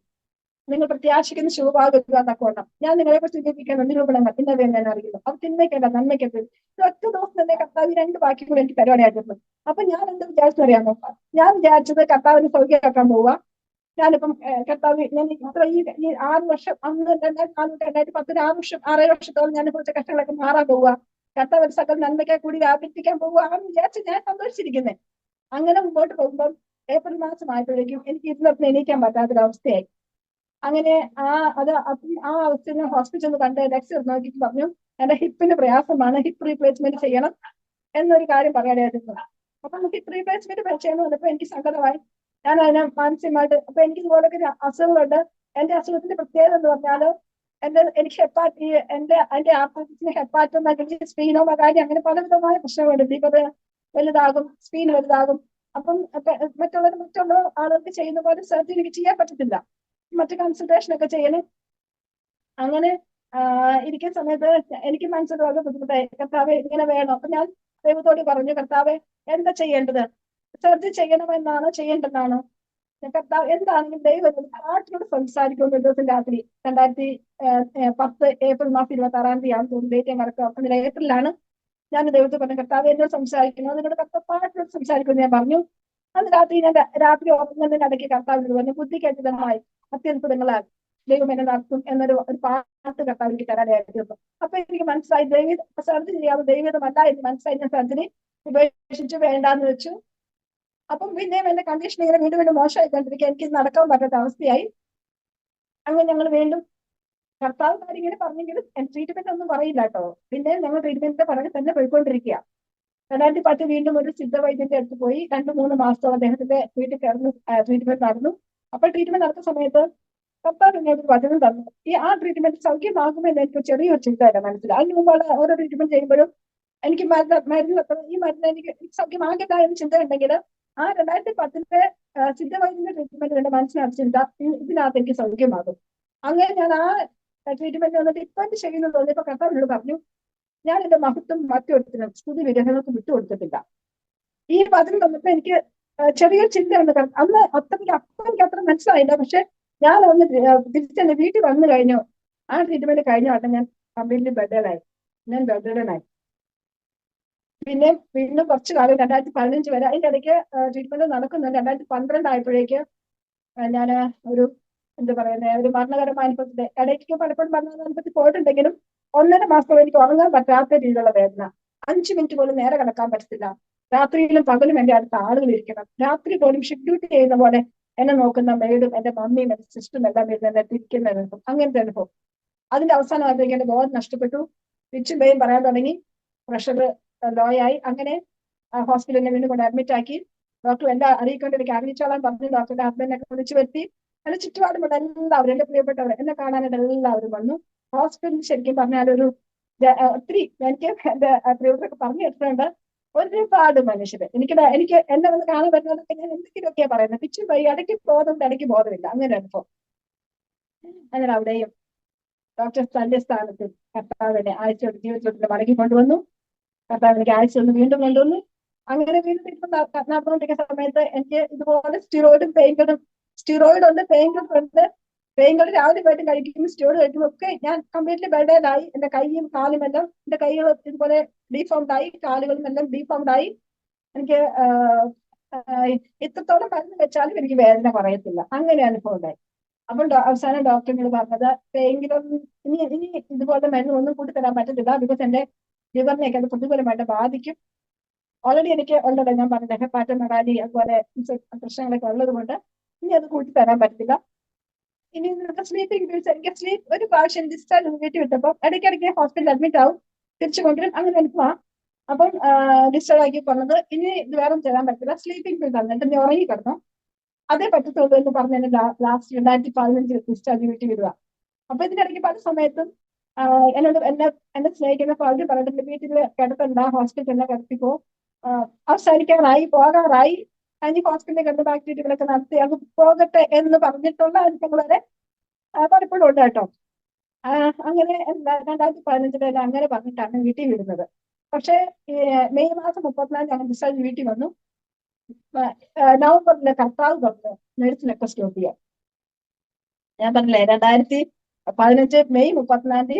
നിങ്ങൾ പ്രത്യാശിക്കുന്ന ശുഭഭാഗം തക്കോണം ഞാൻ നിങ്ങളെ കുറിച്ച് ചിന്തിപ്പിക്കുന്ന നിരൂപണങ്ങൾ ഇന്നവയെ ഞാൻ അറിയുന്നു, അത് തിന്മയ്ക്കല്ല നന്മയ്ക്കല്ല. ഒറ്റ ദിവസം തന്നെ കർത്താവ് 2 വാക്യം കൂടെ എനിക്ക് പരിപാടിയായിരുന്നു. അപ്പൊ ഞാൻ എന്ത് വിചാരിച്ചറിയാമോ? ഞാൻ വിചാരിച്ചത് കർത്താവിന് സൗഖ്യമാക്കാൻ പോവുക. ഞാനിപ്പം കർത്താവ് ഞാൻ ഇത്ര ഈ 6 വർഷം അന്ന് 2010 6 വർഷത്തോളം ഞാൻ കുറച്ച് കഷ്ടങ്ങളൊക്കെ മാറാൻ പോവുക, കർത്താവ് സകല നന്മയ്ക്കായി കൂടി വ്യാപിപ്പിക്കാൻ പോവുക എന്ന് വിചാരിച്ച് ഞാൻ സന്തോഷിച്ചിരിക്കുന്നത്. അങ്ങനെ മുമ്പോട്ട് പോകുമ്പോൾ ഏപ്രിൽ മാസം ആയപ്പോഴേക്കും എനിക്ക് ഇതിലൊന്നും എണീക്കാൻ പറ്റാത്തൊരവസ്ഥയായി. അങ്ങനെ ആ അവസ്ഥയിൽ ഞാൻ ഹോസ്പിറ്റലിൽ കണ്ട് ലെക്ചർ നോക്കിയിട്ട് പറഞ്ഞു എന്റെ ഹിപ്പിന് പ്രയാസമാണ്, ഹിപ്പ് റീപ്ലേസ്മെന്റ് ചെയ്യണം എന്നൊരു കാര്യം പറയാനായിരുന്നു. അപ്പൊ ഹിപ്പ് റീപ്ലേസ്മെന്റ് ചെയ്യണം വന്നപ്പോ എനിക്ക് സങ്കടമായി. ഞാൻ അതിനെ മാനസികമായിട്ട് അപ്പൊ എനിക്ക് ഇതുപോലൊക്കെ അസുഖങ്ങളുണ്ട്. എന്റെ അസുഖത്തിന്റെ പ്രത്യേകത എന്ന് പറഞ്ഞാല് എനിക്ക് എന്റെ ആർത്തസിന് ഹെപ്പാറ്റോമ, സ്പീനോമകാരി അങ്ങനെ പലവിധമായ പ്രശ്നങ്ങളുണ്ട്. ലിവർ വലുതാകും, സ്പീൻ വലുതാകും. അപ്പം മറ്റുള്ള ആളുകൾക്ക് ചെയ്യുന്ന പോലെ സർജറി എനിക്ക് ചെയ്യാൻ പറ്റത്തില്ല, മറ്റു കൺസൾട്ടേഷൻ ഒക്കെ ചെയ്യണം. അങ്ങനെ ഇരിക്കുന്ന സമയത്ത് എനിക്ക് മനസ്സിലാകുന്ന ബുദ്ധിമുട്ടായി. കർത്താവ് ഇങ്ങനെ വേണം. അപ്പൊ ഞാൻ ദൈവത്തോട് പറഞ്ഞു, കർത്താവ് എന്താ ചെയ്യേണ്ടത്? സർജറി ചെയ്യണമെന്നാണോ ചെയ്യേണ്ടതാണോ? കർത്താവ് എന്താണെങ്കിലും ദൈവം പാട്ടിനോട് സംസാരിക്കും. ഒരു ദിവസം രാത്രി 2010 ഏപ്രിൽ മാസം 26-ാം തീയതി ആണ് തോന്നുന്നു, ഡേറ്റ് ഞാൻ കറക്റ്റ് ഏപ്രിലാണ്. ഞാൻ ദൈവത്തിൽ പറഞ്ഞു, കർത്താവ് എന്നോട് സംസാരിക്കുന്നു, നിങ്ങളുടെ കർത്താവ് പാട്ടിനോട് സംസാരിക്കുമെന്ന് ഞാൻ പറഞ്ഞു. അന്ന് രാത്രി ഉറങ്ങുന്നതിന് ഇടയ്ക്ക് കർത്താവിനോട് പറഞ്ഞു, ബുദ്ധിക്കറ്റിതമായി അത്യത്ഭുതങ്ങളാൽ ദൈവം എന്നെ നടത്തും എന്നൊരു പാട്ട് കർത്താവ് എനിക്ക് തരാനായിരുന്നു. അപ്പൊ എനിക്ക് മനസ്സിലായി സർജറി ചെയ്യാതെ ദൈവമല്ല എന്ന് മനസ്സിലായി. ഞാൻ സർജറി ഉപേക്ഷിച്ച് വേണ്ടാന്ന് വെച്ചു. അപ്പം പിന്നെയും എന്റെ കണ്ടീഷൻ ഇങ്ങനെ വീണ്ടും മോശമായിക്കൊണ്ടിരിക്കുക, എനിക്ക് നടക്കാൻ പറ്റാത്ത അവസ്ഥയായി. അങ്ങനെ ഞങ്ങൾ വീണ്ടും കർത്താവ് കാര്യം ഇങ്ങനെ പറഞ്ഞെങ്കിലും ട്രീറ്റ്മെന്റ് ഒന്നും പറയില്ല കേട്ടോ. പിന്നെ ഞങ്ങൾ ട്രീറ്റ്മെന്റിന്റെ പുറകെ തന്നെ പോയിക്കൊണ്ടിരിക്കുക. 2010 വീണ്ടും ഒരു സിദ്ധവൈദ്യന്റെ അടുത്ത് പോയി 2-3 മാസത്തോളം അദ്ദേഹത്തിന്റെ വീട്ടിൽ കയറുന്നു ട്രീറ്റ്മെന്റ് നടന്നു. അപ്പൊ ട്രീറ്റ്മെന്റ് നടത്തുന്ന സമയത്ത് കർത്താവ് എന്നോട് വചനം തന്നു. ആ ട്രീറ്റ്മെന്റ് സൗഖ്യമാകുമെന്ന് എനിക്ക് ചെറിയൊരു ചിന്തയല്ല മനസ്സിലായി. അതിന് മുമ്പുള്ള ഓരോ ട്രീറ്റ്മെന്റ് ചെയ്യുമ്പോഴും എനിക്ക് മരുന്ന് ഈ മരുന്ന് എനിക്ക് സൗഖ്യമാകില്ല എന്ന് ചിന്ത ഉണ്ടെങ്കിൽ ആ 2010 സിദ്ധവൈദ്യന്റെ ട്രീറ്റ്മെന്റ് എന്റെ മനസ്സിലാണ് ചിന്ത, ഇതിനകത്ത് എനിക്ക് സൗഖ്യമാകും. അങ്ങനെ ഞാൻ ആ ട്രീറ്റ്മെന്റ് വന്നിട്ട് ഇപ്പൊ എന്റെ ശരീരം തോന്നിയപ്പോ കർത്താവിനോട് പറഞ്ഞു, ഞാൻ എന്റെ മഹത്വം മറ്റൊരുത്തിനും സ്തുതി വിഗ്രഹങ്ങൾക്ക് വിട്ടുകൊടുത്തിട്ടില്ല. ഈ വചനം തന്നപ്പോ എനിക്ക് ചെറിയൊരു ചിന്തയുണ്ട്. അന്ന് എനിക്ക് അത്ര മനസ്സിലായില്ല. പക്ഷെ ഞാൻ ഒന്ന് തിരിച്ചെന്റെ വീട്ടിൽ വന്നു കഴിഞ്ഞു. ആ ട്രീറ്റ്മെന്റ് കഴിഞ്ഞ വട്ടം ഞാൻ കംപ്ലീറ്റ്ലി ബെഡേഡായി. പിന്നെ വീണ്ടും കുറച്ചു കാലം 2015 വരെ അതിന്റെ ഇടയ്ക്ക് ട്രീറ്റ്മെന്റ് നടക്കുന്നുണ്ട്. 2012 ആയപ്പോഴേക്ക് ഞാൻ ഒരു എന്താ പറയുന്നത്, ഒരു മരണകരമായ അനുഭവത്തിന്റെ ഇടയ്ക്ക് പലപ്പോഴും മരണാനുഭവത്തിൽ പോയിട്ടുണ്ടെങ്കിലും 1.5 മാസത്തോളം എനിക്ക് ഉറങ്ങാൻ പറ്റാത്ത രീതിയിലുള്ള വേദന. 5 മിനിറ്റ് പോലും നേരെ കിടക്കാൻ പറ്റത്തില്ല. രാത്രിയിലും പകലും എന്റെ അടുത്ത ആളുകൾ ഇരിക്കണം. രാത്രി പോലും ഷിഫ്റ്റ് ഡ്യൂട്ടി ചെയ്യുന്ന പോലെ എന്നെ നോക്കുന്ന മെയ്ഡും എന്റെ മമ്മിയും എന്റെ സിസ്റ്ററും എല്ലാം എന്നെ തിരിക്കുന്ന അനുഭവം, അങ്ങനത്തെ അനുഭവം. അതിന്റെ അവസാനമായപ്പോഴേക്ക് എന്റെ ബോധം നഷ്ടപ്പെട്ടു. പിച്ചും പേയും പറയാൻ തുടങ്ങി, പ്രഷർ ലോ ആയി. അങ്ങനെ ഹോസ്പിറ്റലിനെ വീണ്ടും കൊണ്ട് അഡ്മിറ്റ് ആക്കി. ഡോക്ടർ എല്ലാം അറിയിക്കൊണ്ട് എനിക്ക് അറിയിച്ചോളാൻ പറഞ്ഞു. ഡോക്ടറുടെ ഹസ്ബൻഡിനൊക്കെ വിളിച്ചു വരുത്തി. എന്റെ ചുറ്റുപാടുമുള്ള എല്ലാവരും, എന്റെ പ്രിയപ്പെട്ടവർ എന്നെ കാണാനായിട്ട് എല്ലാവരും വന്നു. ഹോസ്പിറ്റലിൽ ശരിക്കും പറഞ്ഞാൽ ഒത്തിരി എനിക്ക് എന്റെ പ്രിയപ്പെട്ടൊക്കെ പറഞ്ഞു കേട്ടിട്ടുണ്ട്. ഒരുപാട് മനുഷ്യര് എനിക്ക് എന്നെ വന്ന് കാണാൻ പറ്റുന്നതൊക്കെ ഞാൻ എന്തെങ്കിലുമൊക്കെയാ പറയുന്നത്. പിച്ചും പോയി ഇടയ്ക്ക് ബോധമില്ല, അങ്ങനെ അനുഭവം. അങ്ങനെ അവിടെയും ഡോക്ടർ തന്റെ സ്ഥാനത്തിൽ കർത്താവിനെ ആഴ്ചയുടെ ജീവിതത്തിൽ മടക്കി കൊണ്ടുവന്നു. കർത്താവ് എനിക്ക് ആഴ്ച ഒന്ന് വീണ്ടും കൊണ്ടുവന്നു. അങ്ങനെ വീണ്ടും ഇപ്പം നടന്നുകൊണ്ടിരിക്കുന്ന സമയത്ത് എനിക്ക് ഇതുപോലെ സ്റ്റിറോയിഡും സ്റ്റിറോയിഡ് ഉണ്ട്, പെയിൻ കില്ലർ ഉണ്ട്. പെയിൻ കില്ലർ രാവിലെ പോയിട്ട് കഴിക്കും, സ്റ്റിറോയിഡ് കഴിക്കുമ്പോൾ ഒക്കെ ഞാൻ കംപ്ലീറ്റ്ലി ബെഡേഡായി. എന്റെ കൈയും കാലും എല്ലാം, എന്റെ കൈകൾ ഇതുപോലെ ഡീഫോംഡ് ആയി, കാലുകളും എല്ലാം ഡീഫോംഡ് ആയി. എനിക്ക് എത്രത്തോളം മരുന്ന് വെച്ചാലും എനിക്ക് വേദന കുറയത്തില്ല, അങ്ങനെ അനുഭവം ഉണ്ടായി. അപ്പം അവസാനം ഡോക്ടറിനോട് പറഞ്ഞത് പെയിൻ കില്ലർ ഇനി ഇതുപോലെ മരുന്ന് ഒന്നും കൂട്ടി തരാൻ പറ്റത്തില്ല, ബിക്കോസ് എന്റെ ലിവറിനെയൊക്കെ അത് പ്രതികൂലമായിട്ട് ബാധിക്കും. ഓൾറെഡി എനിക്ക് ഉള്ളത് ഞാൻ പറഞ്ഞ ഹെപ്പാറ്റോമെഗാലി അതുപോലെ പ്രശ്നങ്ങളൊക്കെ ഉള്ളത് കൊണ്ട് ഇനി അത് കൂട്ടി തരാൻ പറ്റില്ല. ഇനി നിങ്ങൾക്ക് സ്ലീപ്പിംഗ് പിൽസ്, എനിക്ക് സ്ലീപ്പ് ഒരു പ്രാവശ്യം ഡിസ്ചാർജ് വീട്ടിൽ വിട്ടപ്പോൾ ഇടയ്ക്കിടയ്ക്ക് ഹോസ്പിറ്റലിൽ അഡ്മിറ്റ് ആവും, തിരിച്ചു കൊണ്ടുവരും, അങ്ങനെ അനുഭവം. അപ്പം ഡിസ്ചാർജ് ആക്കി പറഞ്ഞത് ഇനി ഇത് വേറെ തരാൻ പറ്റില്ല, സ്ലീപ്പിംഗ് പിൽസ് ആണ്, എന്നിട്ട് നീ ഉറങ്ങി കിടന്നു അതേ പറ്റത്തുള്ളൂ എന്ന് പറഞ്ഞ് എന്നെ ലാസ്റ്റ് 2015 ഡിസ്ചാർജ് വീട്ടിൽ വിടുക. അപ്പൊ ഇതിനിടയ്ക്ക് പല സമയത്തും എന്നോട് എന്നെ സ്നേഹിക്കുന്ന പലരും പറഞ്ഞിട്ടുണ്ട്, വീട്ടിൽ കിടത്തണ്ട, ഹോസ്പിറ്റലിൽ തന്നെ കിടത്തിപ്പോ, അവസാനിക്കാറായി, പോകാറായി, ഇനി ഹോസ്പിറ്റലിൽ കിടന്ന ആക്ടിവിറ്റികളൊക്കെ നടത്തി അത് പോകട്ടെ എന്ന് പറഞ്ഞിട്ടുള്ള അനുഭവങ്ങൾ വരെ പലപ്പോഴും ഉണ്ട് കേട്ടോ. അങ്ങനെ 2015 അങ്ങനെ പറഞ്ഞിട്ടാണ് വീട്ടിൽ വിടുന്നത്. പക്ഷേ മെയ് മാസം 34 ഞാൻ ഡിസ്ചാർജ് വീട്ടിൽ വന്നു. നവംബറിലെ കർത്താവ് പറഞ്ഞു മെഡിസിനൊക്കെ സ്റ്റോപ്പ് ചെയ്യാം. ഞാൻ പറഞ്ഞില്ലേ 2015 മെയ് 34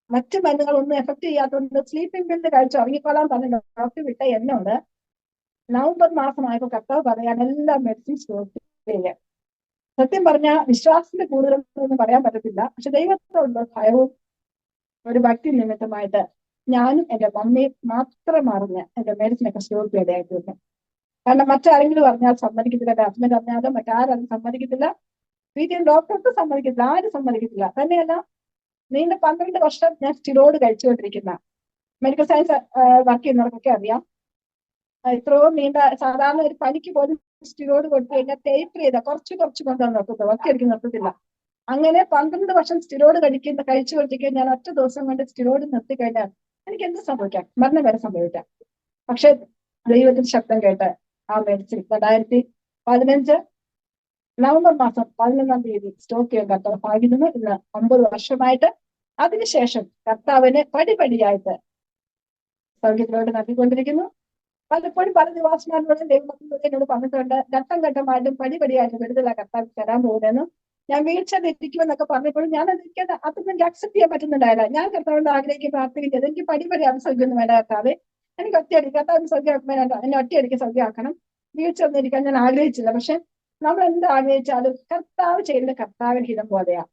മറ്റു മരുന്നുകളൊന്നും എഫക്ട് ചെയ്യാത്തതുകൊണ്ട് സ്ലീപ്പിംഗ് പില്ല് കഴിച്ച് ഉറങ്ങിക്കൊള്ളാൻ പറഞ്ഞ ഡോക്ടർ വിട്ട എന്നോട് നവംബർ മാസമായപ്പോൾ കർത്താവ് പറയാൻ എല്ലാ മെഡിസിൻ സ്റ്റോപ്പ് ചെയ്യാം. സത്യം പറഞ്ഞാൽ വിശ്വാസത്തിന്റെ കൂടുതലൊന്നും പറയാൻ പറ്റത്തില്ല, പക്ഷെ ദൈവത്തോടുള്ള ഭയവും ഒരു ഭക്തി നിമിത്തമായിട്ട് ഞാനും എന്റെ മമ്മിയും മാത്രം അറിഞ്ഞ് എന്റെ മെഡിസിനൊക്കെ സ്റ്റോപ്പ് ചെയ്തായിട്ട്. കാരണം മറ്റാരെങ്കിലും പറഞ്ഞാൽ സമ്മതിക്കത്തില്ല, എന്റെ ഹസ്ബൻഡ് അറിഞ്ഞാലും മറ്റാരും സമ്മതിക്കത്തില്ല, വീട്ടിൽ ഡോക്ടർക്ക് സമ്മതിക്കത്തില്ല, ആരും സമ്മതിക്കത്തില്ല. തന്നെയല്ല നീണ്ട 12 വർഷം ഞാൻ സ്റ്റിറോയിഡ് കഴിച്ചുകൊണ്ടിരിക്കുന്ന, മെഡിക്കൽ സയൻസ് വർക്ക് ചെയ്യുന്നവർക്കൊക്കെ അറിയാം, ഇത്രയും നീണ്ട, സാധാരണ ഒരു പനിക്ക് പോലും സ്റ്റിറോയിഡ് കൊടുത്തു കഴിഞ്ഞാൽ ടേപ്പർ ചെയ്ത കുറച്ച് കൊണ്ടുവന്ന് നിർത്തുന്നത്, ഒറ്റയടിക്ക് നിർത്തത്തില്ല. അങ്ങനെ 12 വർഷം സ്റ്റിറോയിഡ് കഴിച്ചുകൊണ്ടിരിക്കുക. ഞാൻ ഒറ്റ ദിവസം കൊണ്ട് സ്റ്റിറോയിഡ് നിർത്തി കഴിഞ്ഞാൽ എനിക്ക് എന്ത് സംഭവിക്കാം, മരണം വരെ സംഭവിക്കാം. പക്ഷെ ദൈവത്തിന്റെ ശബ്ദം കേട്ട് ആ മെഡിസിൻ 2015 നവംബർ മാസം 11 സ്റ്റോപ്പ് ചെയ്യാൻ കർത്താവ് ഭാഗ്യന്നു. ഇന്ന് 9 വർഷമായിട്ട് അതിനുശേഷം കർത്താവിന് പടിപടിയായിട്ട് സൗഖ്യത്തിലോട്ട് നൽകിക്കൊണ്ടിരിക്കുന്നു. പലപ്പോഴും പല നിവാസമാരോടും ദൈവമക്കളോട് എന്നോട് പറഞ്ഞിട്ടുണ്ട്, ഘട്ടം ഘട്ടമായിട്ടും പടിപടിയായിട്ട് വിടുതല കർത്താവ് തരാൻ പോകുന്നതെന്നും. ഞാൻ വീഴ്ച തെറ്റിക്കുമെന്നൊക്കെ പറഞ്ഞപ്പോഴും ഞാൻ അതൊന്നും എനിക്ക് അക്സെപ്റ്റ് ചെയ്യാൻ പറ്റുന്നുണ്ടായില്ല. ഞാൻ കർത്താവിനോട് ആഗ്രഹിക്കും, പ്രാർത്ഥിക്കുന്നത് എനിക്ക് പടിപടിയാണ് സൗഖ്യമൊന്നും വേണ്ട കർത്താവ്, എനിക്ക് ഒറ്റയടിക്ക് കർത്താവിന് സൗഖ്യമാക്കുമ്പോൾ എന്നെ ഒറ്റയടിക്ക് സൗഖ്യമാക്കണം, വീഴ്ച ഒന്നും ഇരിക്കാൻ ഞാൻ ആഗ്രഹിച്ചില്ല. പക്ഷെ നമ്മൾ എന്ത് ആഗ്രഹിച്ചാലും കർത്താവ് ചെയ്യുന്ന കർത്താവിന്റെ ഹിതം പോലെയാ,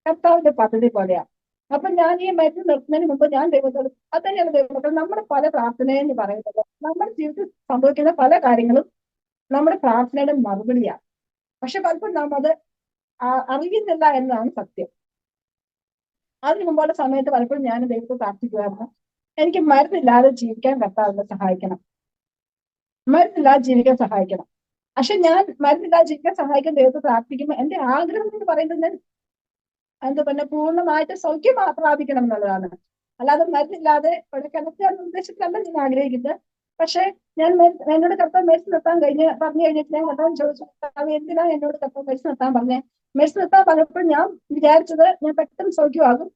കർത്താവിന്റെ പദ്ധതി പോലെയാ. അപ്പൊ ഞാൻ ഈ മരുന്ന് നിർത്തുന്നതിന് മുമ്പ് ഞാൻ ദൈവത്തോട്, അത് തന്നെയാണ് ദൈവമക്കൾ നമ്മുടെ പല പ്രാർത്ഥനയെന്ന് പറയുന്നത്, നമ്മുടെ ജീവിതത്തിൽ സംഭവിക്കുന്ന പല കാര്യങ്ങളും നമ്മുടെ പ്രാർത്ഥനയുടെ മറുപടിയാണ്. പക്ഷെ പലപ്പോഴും നാം അത് അറിയുന്നില്ല എന്നതാണ് സത്യം. അതിനു മുമ്പുള്ള സമയത്ത് പലപ്പോഴും ഞാൻ ദൈവത്തെ പ്രാർത്ഥിക്കുമായിരുന്നു, എനിക്ക് മരുന്നില്ലാതെ ജീവിക്കാൻ കർത്താവിനെ സഹായിക്കണം, മരുന്നില്ലാതെ ജീവിക്കാൻ സഹായിക്കണം. പക്ഷെ ഞാൻ മരുന്നില്ലാതെ ജീവിക്കാൻ സഹായിക്കാൻ ദൈവത്തെ പ്രാർത്ഥിക്കുമ്പോൾ എന്റെ ആഗ്രഹം എന്ന് പറയുന്നത് ഞാൻ എന്താ പറഞ്ഞ പൂർണ്ണമായിട്ട് സൗഖ്യം പ്രാപിക്കണം എന്നുള്ളതാണ്. അല്ലാതെ മരുന്നില്ലാതെ ഇവിടെ കിടക്കാൻ ഉദ്ദേശിച്ചല്ല ഞാൻ ആഗ്രഹിക്കുന്നത്. പക്ഷെ ഞാൻ എന്നോട് കർത്താവ് മെഡിസിൻ നിർത്താൻ പറഞ്ഞു കഴിഞ്ഞിട്ട് ഞാൻ കർത്താവ് ചോദിച്ചു, എന്തിനാ എന്നോട് കർത്താവ് മെഡിസിൻ നിർത്താൻ പറഞ്ഞേ? മെഡിസിൻ നിർത്താൻ പറഞ്ഞപ്പോൾ ഞാൻ വിചാരിച്ചത് ഞാൻ പെട്ടെന്ന് സൗഖ്യമാകും.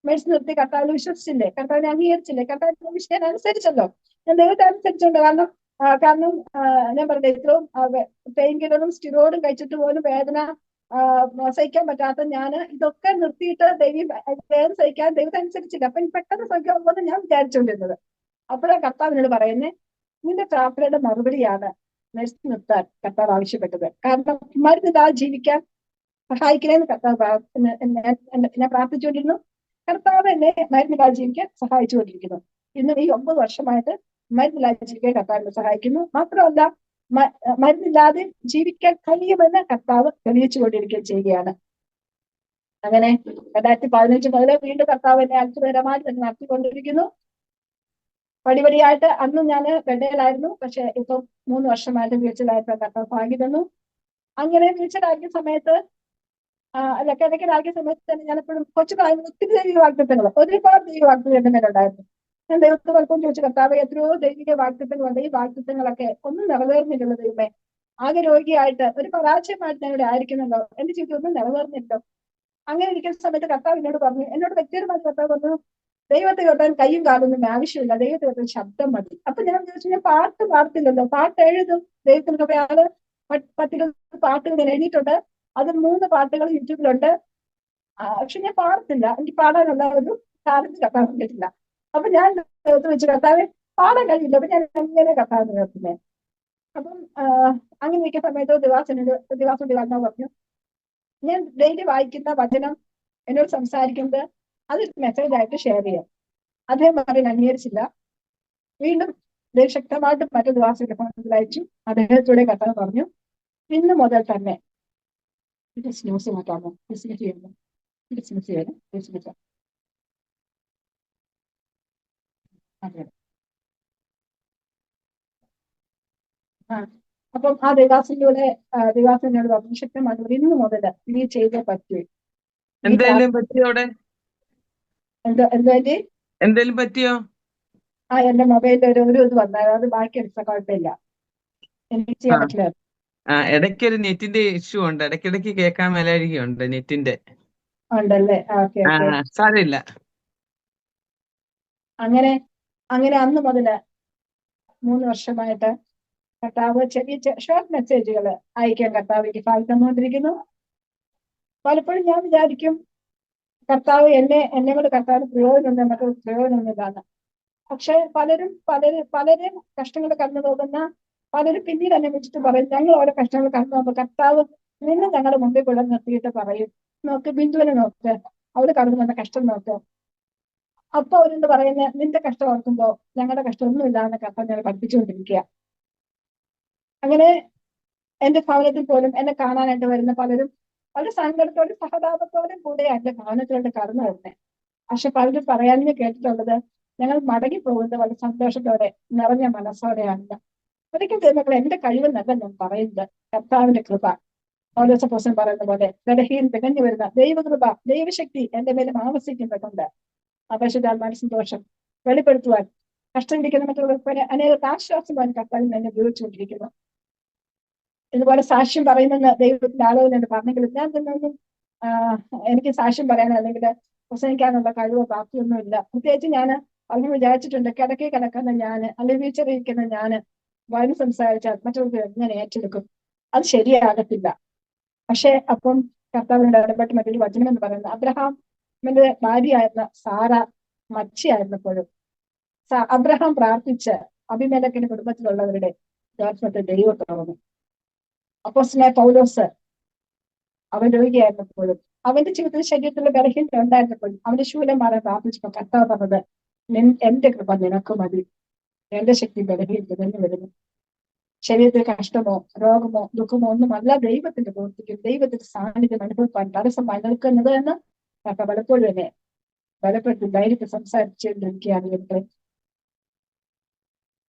മെഡിസിൻ നിർത്തി കർത്താവിനെ വിശ്വസിച്ചില്ലേ, കർത്താവിനെ അംഗീകരിച്ചില്ലേ, കർത്താവിനെ വിഷയം അനുസരിച്ചല്ലോ, ഞാൻ ദൈവത്തെ അനുസരിച്ചുണ്ട്. കാരണം ഞാൻ പറഞ്ഞത് ഇത്രയും പെയിൻ കില്ലറും സ്റ്റിറോയിഡും കഴിച്ചിട്ട് പോലും വേദന സഹിക്കാൻ പറ്റാത്ത ഞാൻ ഇതൊക്കെ നിർത്തിയിട്ട് വേദന സഹിക്കാൻ ദൈവത്തെ അനുസരിച്ചില്ല. അപ്പൊ പെട്ടെന്ന് സഹിക്കാമെന്ന് ഞാൻ വിചാരിച്ചുകൊണ്ടിരുന്നത്. അപ്പോഴാണ് കർത്താവിനോട് പറയുന്നത്, നിന്റെ പ്രാർത്ഥനയുടെ മറുപടിയാണ് മെഡിസിൻ നിർത്താൻ കർത്താവ് ആവശ്യപ്പെട്ടത്. കാരണം മരുന്നില്ലാതെ ജീവിക്കാൻ സഹായിക്കണേന്ന് കർത്താവ് ഞാൻ പ്രാർത്ഥിച്ചുകൊണ്ടിരുന്നു. കർത്താവ് എന്നെ മരുന്നില്ലാതെ ജീവിക്കാൻ സഹായിച്ചുകൊണ്ടിരിക്കുന്നു. ഇന്ന് ഈ 9 വർഷമായിട്ട് മരുന്നില്ലാതെ ജീവിക്കാൻ കർത്താവിനെ സഹായിക്കുന്നു. മാത്രമല്ല മരുന്നില്ലാതെ ജീവിക്കാൻ കഴിയുമെന്ന് കർത്താവ് തെളിയിച്ചുകൊണ്ടിരിക്കുകയും ചെയ്യുകയാണ്. അങ്ങനെ 2015 മുതൽ വീണ്ടും കർത്താവ് എന്നെ അത്ഭുതകരമായി തന്നെ നടത്തിക്കൊണ്ടിരിക്കുന്നു. പടിപടിയായിട്ട് അന്ന് ഞാൻ ബെഡേലായിരുന്നു, പക്ഷെ ഇപ്പം 3 വർഷമായിട്ട് വീഴ്ചയിലായിട്ട് കർത്താവ് ഭാഗ്യം തന്നു. അങ്ങനെ വീഴ്ചയിലാക്കിയ സമയത്ത് ഇടയ്ക്കിടയ്ക്കാക്കിയ സമയത്ത് തന്നെ ഞാനെപ്പോഴും കൊച്ചു പ്രായത്തിൽ ഒത്തിരി ദൈവിക വാഗ്ദത്തങ്ങൾ, ഒരുപാട് ദൈവിക വാഗ്ദത്തങ്ങൾ ഉണ്ടായിരുന്നു. ഞാൻ ദൈവത്തെ പലപ്പോഴും ചോദിച്ചു, കർത്താവ് എത്രയോ ദൈവിക വാഗ്ദത്തങ്ങളുണ്ട്, ഈ വാഗ്ദത്തങ്ങളൊക്കെ ഒന്നും നിറവേറുന്നില്ലല്ലോ ദൈവമേ. ആകെ രോഗിയായിട്ട് ഒരു പരാജയമായിട്ട് ഞാൻ ഇവിടെ ആയിരിക്കുന്നല്ലോ, എന്റെ ജീവിതം ഒന്നും നിറവേറുന്നില്ലല്ലോ. അങ്ങനെ ഇരിക്കുന്ന സമയത്ത് കർത്താവ് എന്നോട് വ്യക്തിപരമായി കർത്താവ് പറഞ്ഞു, ദൈവത്തെ കേട്ടാൽ കയ്യും കാലൊന്നും ആവശ്യമില്ല, ദൈവത്തെ കേട്ടാൽ ശബ്ദം മതി. അപ്പൊ ഞാൻ ചോദിച്ചു, ഞാൻ പാട്ട് പാടത്തില്ലല്ലോ, പാട്ട് എഴുതും, ദൈവത്തിന് കൃപയാല് 10-20 പാട്ടുകൾ ഞാൻ എഴുതിയിട്ടുണ്ട്. അത് 3 പാട്ടുകൾ യൂട്യൂബിലുണ്ട്. പക്ഷെ ഞാൻ പാടത്തില്ല, എനിക്ക് പാടാനുള്ള ഒരു ടാലന്റ് കർത്താവ് കിട്ടില്ല. അപ്പൊ ഞാൻ വെച്ച് കർത്താവ് പാടാൻ കഴിയില്ല, അപ്പൊ ഞാൻ എങ്ങനെ കർത്താവ് നിർത്തുന്നേ? അപ്പം അങ്ങനെ ഇരിക്കുന്ന സമയത്ത് ദിവാസൻ പറഞ്ഞു, ഞാൻ ഡെയിലി വായിക്കുന്ന വചനം എന്നോട് സംസാരിക്കുന്നത് അത് മെസ്സേജ് ആയിട്ട് ഷെയർ ചെയ്യാം. അദ്ദേഹം പറയാൻ അംഗീകരിച്ചില്ല. വീണ്ടും ശക്തമായിട്ട് മറ്റു ദിവാസിന്റെ ഫോണിൽ അയച്ചു. അദ്ദേഹത്തോടെ കർത്താവ് പറഞ്ഞു, ഇന്ന് മുതൽ തന്നെ ന്യൂസ് മാറ്റാമോ, ബിസിനസ് ചെയ്യുന്നു, ബിസിനസ് ചെയ്യാനും ബിസിനസ്. അതെ. അപ്പം ആ ദിവാസിലൂടെ ദിവാസിനോട് പറഞ്ഞു, ശക്തമായിട്ട് ഇന്ന് മുതൽ നീ ചെയ്തേ പറ്റൂ. എന്തേലും പറ്റിയോ അവിടെ? എന്തേലും പറ്റിയോ? എന്റെ മൊബൈലിൽ ഒരു ഇത് വന്നത്, അത് ബാക്കി എടുത്ത കുഴപ്പമില്ല, എനിക്ക് ചെയ്യാൻ പറ്റില്ല. ഇടയ്ക്കൊരു നെറ്റിന്റെ ഇഷ്യൂ ഉണ്ട്, ഇടയ്ക്കിടയ്ക്ക് കേൾക്കാൻ മേലാഴികയുണ്ട് നെറ്റിന്റെ. ഉണ്ടല്ലേ? സാരമില്ല. അങ്ങനെ അന്ന് മുതല് 3 വർഷമായിട്ട് കർത്താവ് ചെറിയ ഷോർട്ട് മെസ്സേജുകൾ അയക്കാൻ കർത്താവ് ഭാഗ്യം തന്നുകൊണ്ടിരിക്കുന്നു. പലപ്പോഴും ഞാൻ വിചാരിക്കും, കർത്താവ് എന്നെ കൊണ്ട് കർത്താവിന് പ്രയോജനമുണ്ട്, നമുക്ക് പ്രയോജനമൊന്നുമില്ലാന്ന്. പക്ഷെ പലരും കഷ്ടങ്ങൾ കടന്നു പോകുന്ന പലരും പിന്നീട് എന്നെ വിളിച്ചിട്ട് പറയും, ഞങ്ങൾ ഓരോ കഷ്ടങ്ങൾ കടന്നു പോകുമ്പോൾ കർത്താവ് നിന്ന് ഞങ്ങളുടെ മുമ്പിൽ കൂടെ നിർത്തിയിട്ട് പറയും, നോക്ക് ബിന്ദുവിനെ നോക്ക്, അവര് കടന്നു വന്ന കഷ്ടം നോക്ക്. അപ്പൊ അവരെന്ത് പറയുന്നത്, നിന്റെ കഷ്ടം ഓർക്കുമ്പോ ഞങ്ങളുടെ കഷ്ടമൊന്നുമില്ലാന്ന് കർത്താവ് ഞങ്ങൾ പഠിപ്പിച്ചുകൊണ്ടിരിക്കുക. അങ്ങനെ എന്റെ ഭവനത്തിൽ പോലും എന്നെ കാണാനായിട്ട് വരുന്ന പലരും വളരെ സങ്കടത്തോടും സഹതാപത്തോടും കൂടെ എന്റെ ഭവനത്തിലോട്ട് കടന്നു വരുന്നത്. പക്ഷെ പലരും പറയാനും കേട്ടിട്ടുള്ളത്, ഞങ്ങൾ മടങ്ങി പോകുന്നത് വളരെ സന്തോഷത്തോടെ നിറഞ്ഞ മനസ്സോടെയാണ്. ഒരിക്കൽ ദൈവങ്ങൾ എന്റെ കഴിവെന്നല്ല ഞാൻ പറയുന്നത്, കർത്താവിന്റെ കൃപ. പൗലോസപ്പോസ്തലൻ പറയുന്ന പോലെ ബലഹീൻ തികഞ്ഞു വരുന്ന ദൈവകൃപ, ദൈവശക്തി എന്റെ മേലും ആവസിക്കുന്നതുകൊണ്ട് അപരിശുദ്ധാത്മാവിന്റെ സന്തോഷം വെളിപ്പെടുത്തുവാൻ, കഷ്ടമിരിക്കുന്ന മറ്റുള്ളവർക്ക് അനേകർക്ക് ആശ്വാസമാൻ കർത്താവിൽ എന്നെ ഉപയോഗിച്ചുകൊണ്ടിരിക്കുന്നു. ഇതുപോലെ സാക്ഷ്യം പറയുമെന്ന് ദൈവത്തിന്റെ ആലോചന പറഞ്ഞെങ്കിലും ഞാൻ തന്നൊന്നും എനിക്ക് സാക്ഷ്യം പറയാനോ അല്ലെങ്കിൽ പ്രസംഗിക്കാനുള്ള കഴിവോ പ്രാപ്തിയൊന്നും ഇല്ല. പ്രത്യേകിച്ച് ഞാൻ അങ്ങനെ വിചാരിച്ചിട്ടുണ്ട്, കിടക്കി കിടക്കുന്ന ഞാന് അല്ലെങ്കിൽ വീച്ചറിയിക്കുന്ന ഞാന് വഴി സംസാരിച്ചാൽ മറ്റുള്ളവർക്ക് എങ്ങനെ ഏറ്റെടുക്കും, അത് ശരിയാകത്തില്ല. പക്ഷെ അപ്പം കർത്താവിനോട് ഇടപെട്ട് മറ്റൊരു വചനം എന്ന് പറയുന്നത്, അബ്രഹാമിന്റെ ഭാര്യയായിരുന്ന സാറ മച്ചിയായിരുന്നപ്പോഴും അബ്രഹാം പ്രാർത്ഥിച്ച് അബിമേലെക്കിന്റെ കുടുംബത്തിലുള്ളവരുടെ ദൈവം തുറന്നു. അപ്പോസ്തലനായ പൗലോസ് അവൻ രോഗിയായിരുന്നപ്പോഴും അവന്റെ ജീവിതത്തിൽ ശരീരത്തിലുള്ള ബലഹീനത ഉണ്ടായിരുന്നപ്പോഴും അവന്റെ ശൂലം മാറാൻ പ്രാർത്ഥിച്ചപ്പോൾ കർത്താവ് പറഞ്ഞത്, എന്റെ കൃപ നിനക്ക് മതി, എന്റെ ശക്തി ബലഹീനത തന്നെ വരുന്നു. ശരീരത്തിൽ കഷ്ടമോ രോഗമോ ദുഃഖമോ ഒന്നുമല്ല ദൈവത്തിന്റെ പ്രവൃത്തിക്കും ദൈവത്തിന്റെ സാന്നിധ്യം അനുഭവിക്കാൻ തടസ്സമായി നിൽക്കുന്നത് എന്ന് കർത്താവ് പലപ്പോഴും തന്നെ ബലപ്പെടുത്തി ധൈര്യത്തിൽ സംസാരിച്ചുകൊണ്ടിരിക്കുകയാണ്.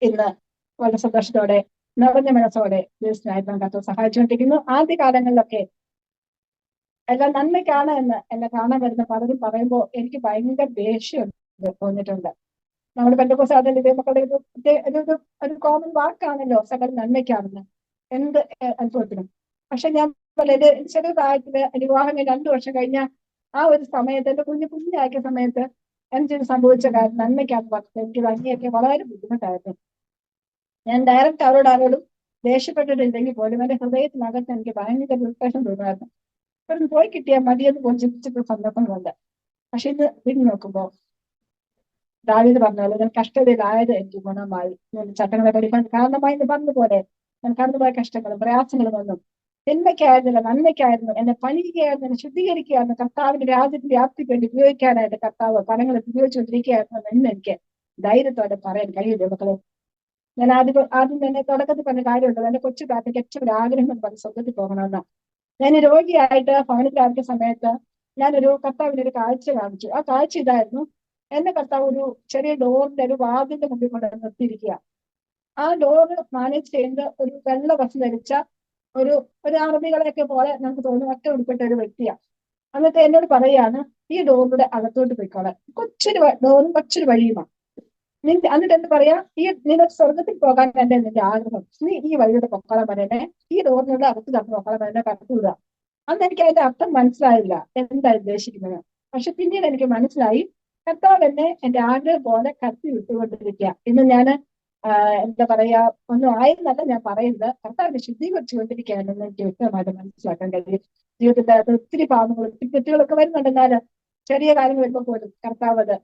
ഇന്ന് വളരെ സന്തോഷത്തോടെ നിറഞ്ഞ മനസ്സോടെ ദൈവസ്നേഹം കർത്താവ് സഹായിച്ചുകൊണ്ടിരിക്കുന്നു. ആദ്യകാലങ്ങളിലൊക്കെ എല്ലാം നന്മയ്ക്കാണ് എന്ന് എന്നെ കാണാൻ വരുന്ന പലരും പറയുമ്പോൾ എനിക്ക് ഭയങ്കര ദേഷ്യം തോന്നിയിട്ടുണ്ട്. നമ്മുടെ പെന്തക്കോസ്താദിന്റെ ദൈവമക്കളുടെ ഒരു കോമൺ വാക്കാണല്ലോ സകല നന്മയ്ക്കാണെന്ന്, എന്ത് അനുഭവത്തിനും. പക്ഷെ ഞാൻ ചെറിയ പ്രായത്തില് വിവാഹം 2 വർഷം കഴിഞ്ഞ ആ ഒരു സമയത്ത്, എന്റെ കുഞ്ഞാക്കിയ സമയത്ത് എനിക്ക് സംഭവിച്ച കാര്യം നന്മയ്ക്കാന്ന് പറഞ്ഞത് എനിക്ക് ഭംഗിയൊക്കെ വളരെ ബുദ്ധിമുട്ടായിരുന്നു. ഞാൻ ഡയറക്റ്റ് ആരോടും ദേഷ്യപ്പെട്ടിട്ടുണ്ടെങ്കിൽ പോലും എന്റെ ഹൃദയത്തിനകത്ത് എനിക്ക് ഭയങ്കര ഉത്കർഷം തോന്നുമായിരുന്നു. ഇപ്പം പോയി കിട്ടിയാൽ മതിയെന്ന് പോലും ചിന്തിച്ചിട്ടുള്ള സന്ദർഭങ്ങളുണ്ട്. പക്ഷെ ഇത് തിരിഞ്ഞു നോക്കുമ്പോ ദാവീദ് പറഞ്ഞാൽ, ഞാൻ കഷ്ടതയിലായത് എനിക്ക് ഗുണമായി, ചട്ടങ്ങളെ പഠിക്കാൻ കാരണമായി എന്ന് പറഞ്ഞതുപോലെ ഞാൻ കടന്നുപോയ കഷ്ടങ്ങളും പ്രയാസങ്ങളും ഒന്നും തിന്മയ്ക്കായിരുന്നില്ല, നന്മയ്ക്കായിരുന്നു. എന്നെ പണിയുകയായിരുന്നു, എന്നെ ശുദ്ധീകരിക്കുകയായിരുന്നു, കർത്താവിന്റെ രാജ്യത്തിന്റെ വ്യാപ്തിക്ക് വേണ്ടി ഉപയോഗിക്കാനായിട്ട് കർത്താവ് ഫലങ്ങൾ ഉപയോഗിച്ചുകൊണ്ടിരിക്കുകയായിരുന്നു എന്ന് എനിക്ക് ധൈര്യത്തോടെ പറയാൻ കഴിയില്ല മക്കളെ. ഞാൻ ആദ്യം തന്നെ തുടക്കത്തിൽ പറഞ്ഞ കാര്യമുണ്ട്, എന്റെ കൊച്ചു കാലത്തേക്ക് ഏറ്റവും ആഗ്രഹം എന്ന് പറഞ്ഞ് സ്വന്തത്തിൽ പോകണമെന്ന്. ഞാൻ രോഗിയായിട്ട് ഭവനത്തിലാക്കിയ സമയത്ത് ഞാനൊരു കർത്താവിനൊരു കാഴ്ച കാണിച്ചു. ആ കാഴ്ച ഇതായിരുന്നു, എന്നെ കർത്താവ് ഒരു ചെറിയ ഡോറിന്റെ ഒരു വാതിന്റെ മുമ്പിൽ കൊണ്ട് നിർത്തിയിരിക്കുക. ആ ഡോറ് മാനേജ് ചെയ്യുന്ന ഒരു വെള്ള വസ്തു ധരിച്ച ഒരു അറബികളെയൊക്കെ പോലെ നമുക്ക് തോന്നുന്നു ഒറ്റ ഉൾപ്പെട്ട ഒരു വ്യക്തിയാണ്. എന്നിട്ട് എന്നോട് പറയാണ്, ഈ ഡോറിന്റെ അകത്തോട്ട് പോയിക്കോളാൻ, ഡോറും കൊച്ചൊരു വഴിയുമാണ്. എന്നിട്ട് എന്ത് പറയാ, നിനക്ക് സ്വർഗത്തിൽ പോകാൻ നിന്റെ ആഗ്രഹം, നീ ഈ വഴിയുടെ പൊക്കളം വരനെ, ഈ ഡോറിനുള്ള അകത്ത് കടന്ന് പൊക്കളം വരനെ കടത്തുക. അന്ന് എനിക്ക് അതിന്റെ അർത്ഥം മനസ്സിലായില്ല, എന്താ ഉദ്ദേശിക്കുന്നത്. പക്ഷെ പിന്നീട് എനിക്ക് മനസ്സിലായി, കർത്താവ് എന്നെ എന്റെ ആഗ്രഹം പോലെ കത്തി വിട്ടുകൊണ്ടിരിക്കുക. ഇന്ന് ഞാൻ എന്താ പറയാ, ഒന്നും ആയെന്നല്ല ഞാൻ പറയുന്നത്, കർത്താവിനെ ശുദ്ധീകരിച്ചുകൊണ്ടിരിക്കുകയാണെന്ന് എനിക്ക് വ്യക്തമായിട്ട് മനസ്സിലാക്കാൻ കഴിയും. ജീവിതത്തിന്റെ അകത്ത് ഒത്തിരി പാപങ്ങൾ, ഒത്തിരി തെറ്റുകളൊക്കെ വരുന്നുണ്ടെന്നാല് ചെറിയ കാര്യങ്ങൾ വരുമ്പോൾ പോലും കർത്താവ് അത്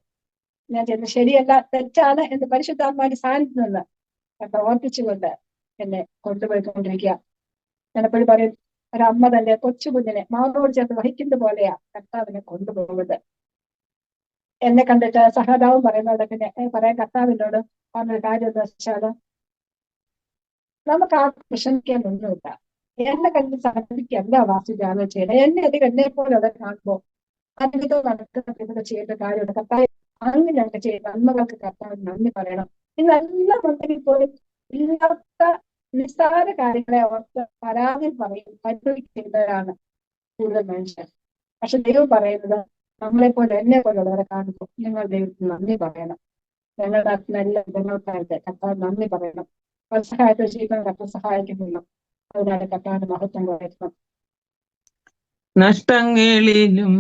ഞാൻ ചെയ്യുന്നത് ശരിയല്ല, തെറ്റാണ് എന്ന് പരിശുദ്ധാത്മാവിന്റെ സാന്നിധ്യം നിന്ന് പ്രവർത്തിച്ചുകൊണ്ട് എന്നെ കൊണ്ടുപോയിക്കൊണ്ടിരിക്കുക. ഞാൻ എപ്പോഴും പറയും, ഒരമ്മ തന്റെ കൊച്ചു കുഞ്ഞിനെ മാറോട് ചേർത്ത് വഹിക്കുന്ന പോലെയാ കർത്താവിനെ കൊണ്ടുപോകുന്നത്. എന്നെ കണ്ടിട്ട് സഹതാവും പറയുന്നതോടെ പിന്നെ പറയാൻ കർത്താവിനോട് പറഞ്ഞൊരു കാര്യം എന്താ വെച്ചാല്, നമുക്ക് ആ വിഷമിക്കാനൊന്നുമില്ല. എന്നെ കണ്ട് സാധിക്കല്ല വാസുജാനം ചെയ്യണം. എന്നെ പോലെ അവിടെ കാണുമ്പോ അതിനകത്ത് നടക്കുന്ന ചെയ്യേണ്ട കാര്യമുണ്ട്. കർത്താവ് അങ്ങനെയൊക്കെ ചെയ്ത് നന്മകൾക്ക് കർത്താവ് നന്ദി പറയണം. ഇന്നെല്ലാം ഉണ്ടെങ്കിൽ പോലും ഇല്ലാത്ത നിസ്സാര കാര്യങ്ങളെ ഓർത്ത് പരാതി പറയും, പരിഭവിക്കുന്നവരാണ് കൂടുതൽ മനുഷ്യർ. പക്ഷെ ദൈവം പറയുന്നത്, നമ്മളെ പോലെ എന്നെ പോലുള്ളവരെ കാണുമ്പോൾ നിങ്ങൾ ദൈവത്തിന് നന്ദി പറയണം. ഞങ്ങളുടെ നടത്തുന്ന എല്ലാ വിധങ്ങൾക്കായിട്ട് കർത്താവ് നന്ദി പറയണം. സഹായത്തെ ചെയ്യുന്ന കർത്താവ് സഹായിക്കുന്നില്ല. അതിനാണ് കർത്താവിന്റെ മഹത്വം പറയുന്നത്. നഷ്ടങ്ങളിലും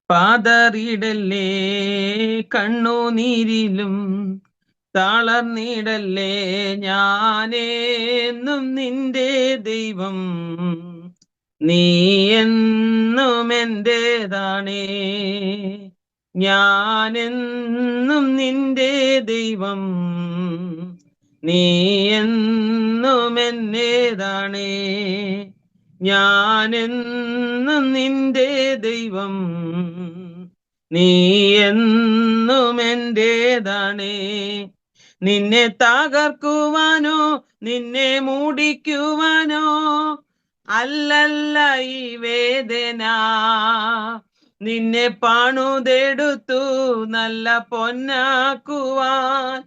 പാതറിയിടല്ലേ, കണ്ണുനീരിലും തളർന്നിടല്ലേ, ഞാനെന്നും നിന്റെ ദൈവം, നീ എന്നും എന്റേതാണേ. ഞാനെന്നും നിന്റെ ദൈവം, നീ എന്നും എന്നേതാണേ. ഞാനെന്നും നിന്റെ ദൈവം, നീ എന്നും എന്റേതാണേ. നിന്നെ തകർക്കുവാനോ നിന്നെ മൂടിക്കുവാനോ അല്ലല്ല ഈ വേദന, നിന്നെ പണുതെടുത്തു നല്ല പൊന്നാക്കുവാൻ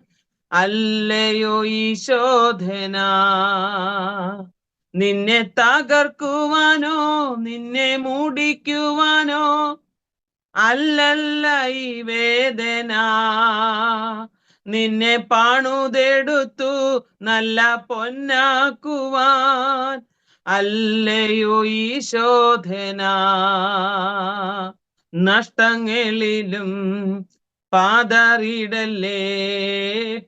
അല്ലയോ ഈ ശോധന. നിന്നെ തകർക്കുവാനോ നിന്നെ മൂടിക്കുവാനോ അല്ലല്ല ഈ വേദന, നിന്നെ പണുതെടുത്തു നല്ല പൊന്നാക്കുവാൻ അല്ലയോ ഈ ശോധന. നഷ്ടങ്ങളിലും പാതറിയിടല്ലേ,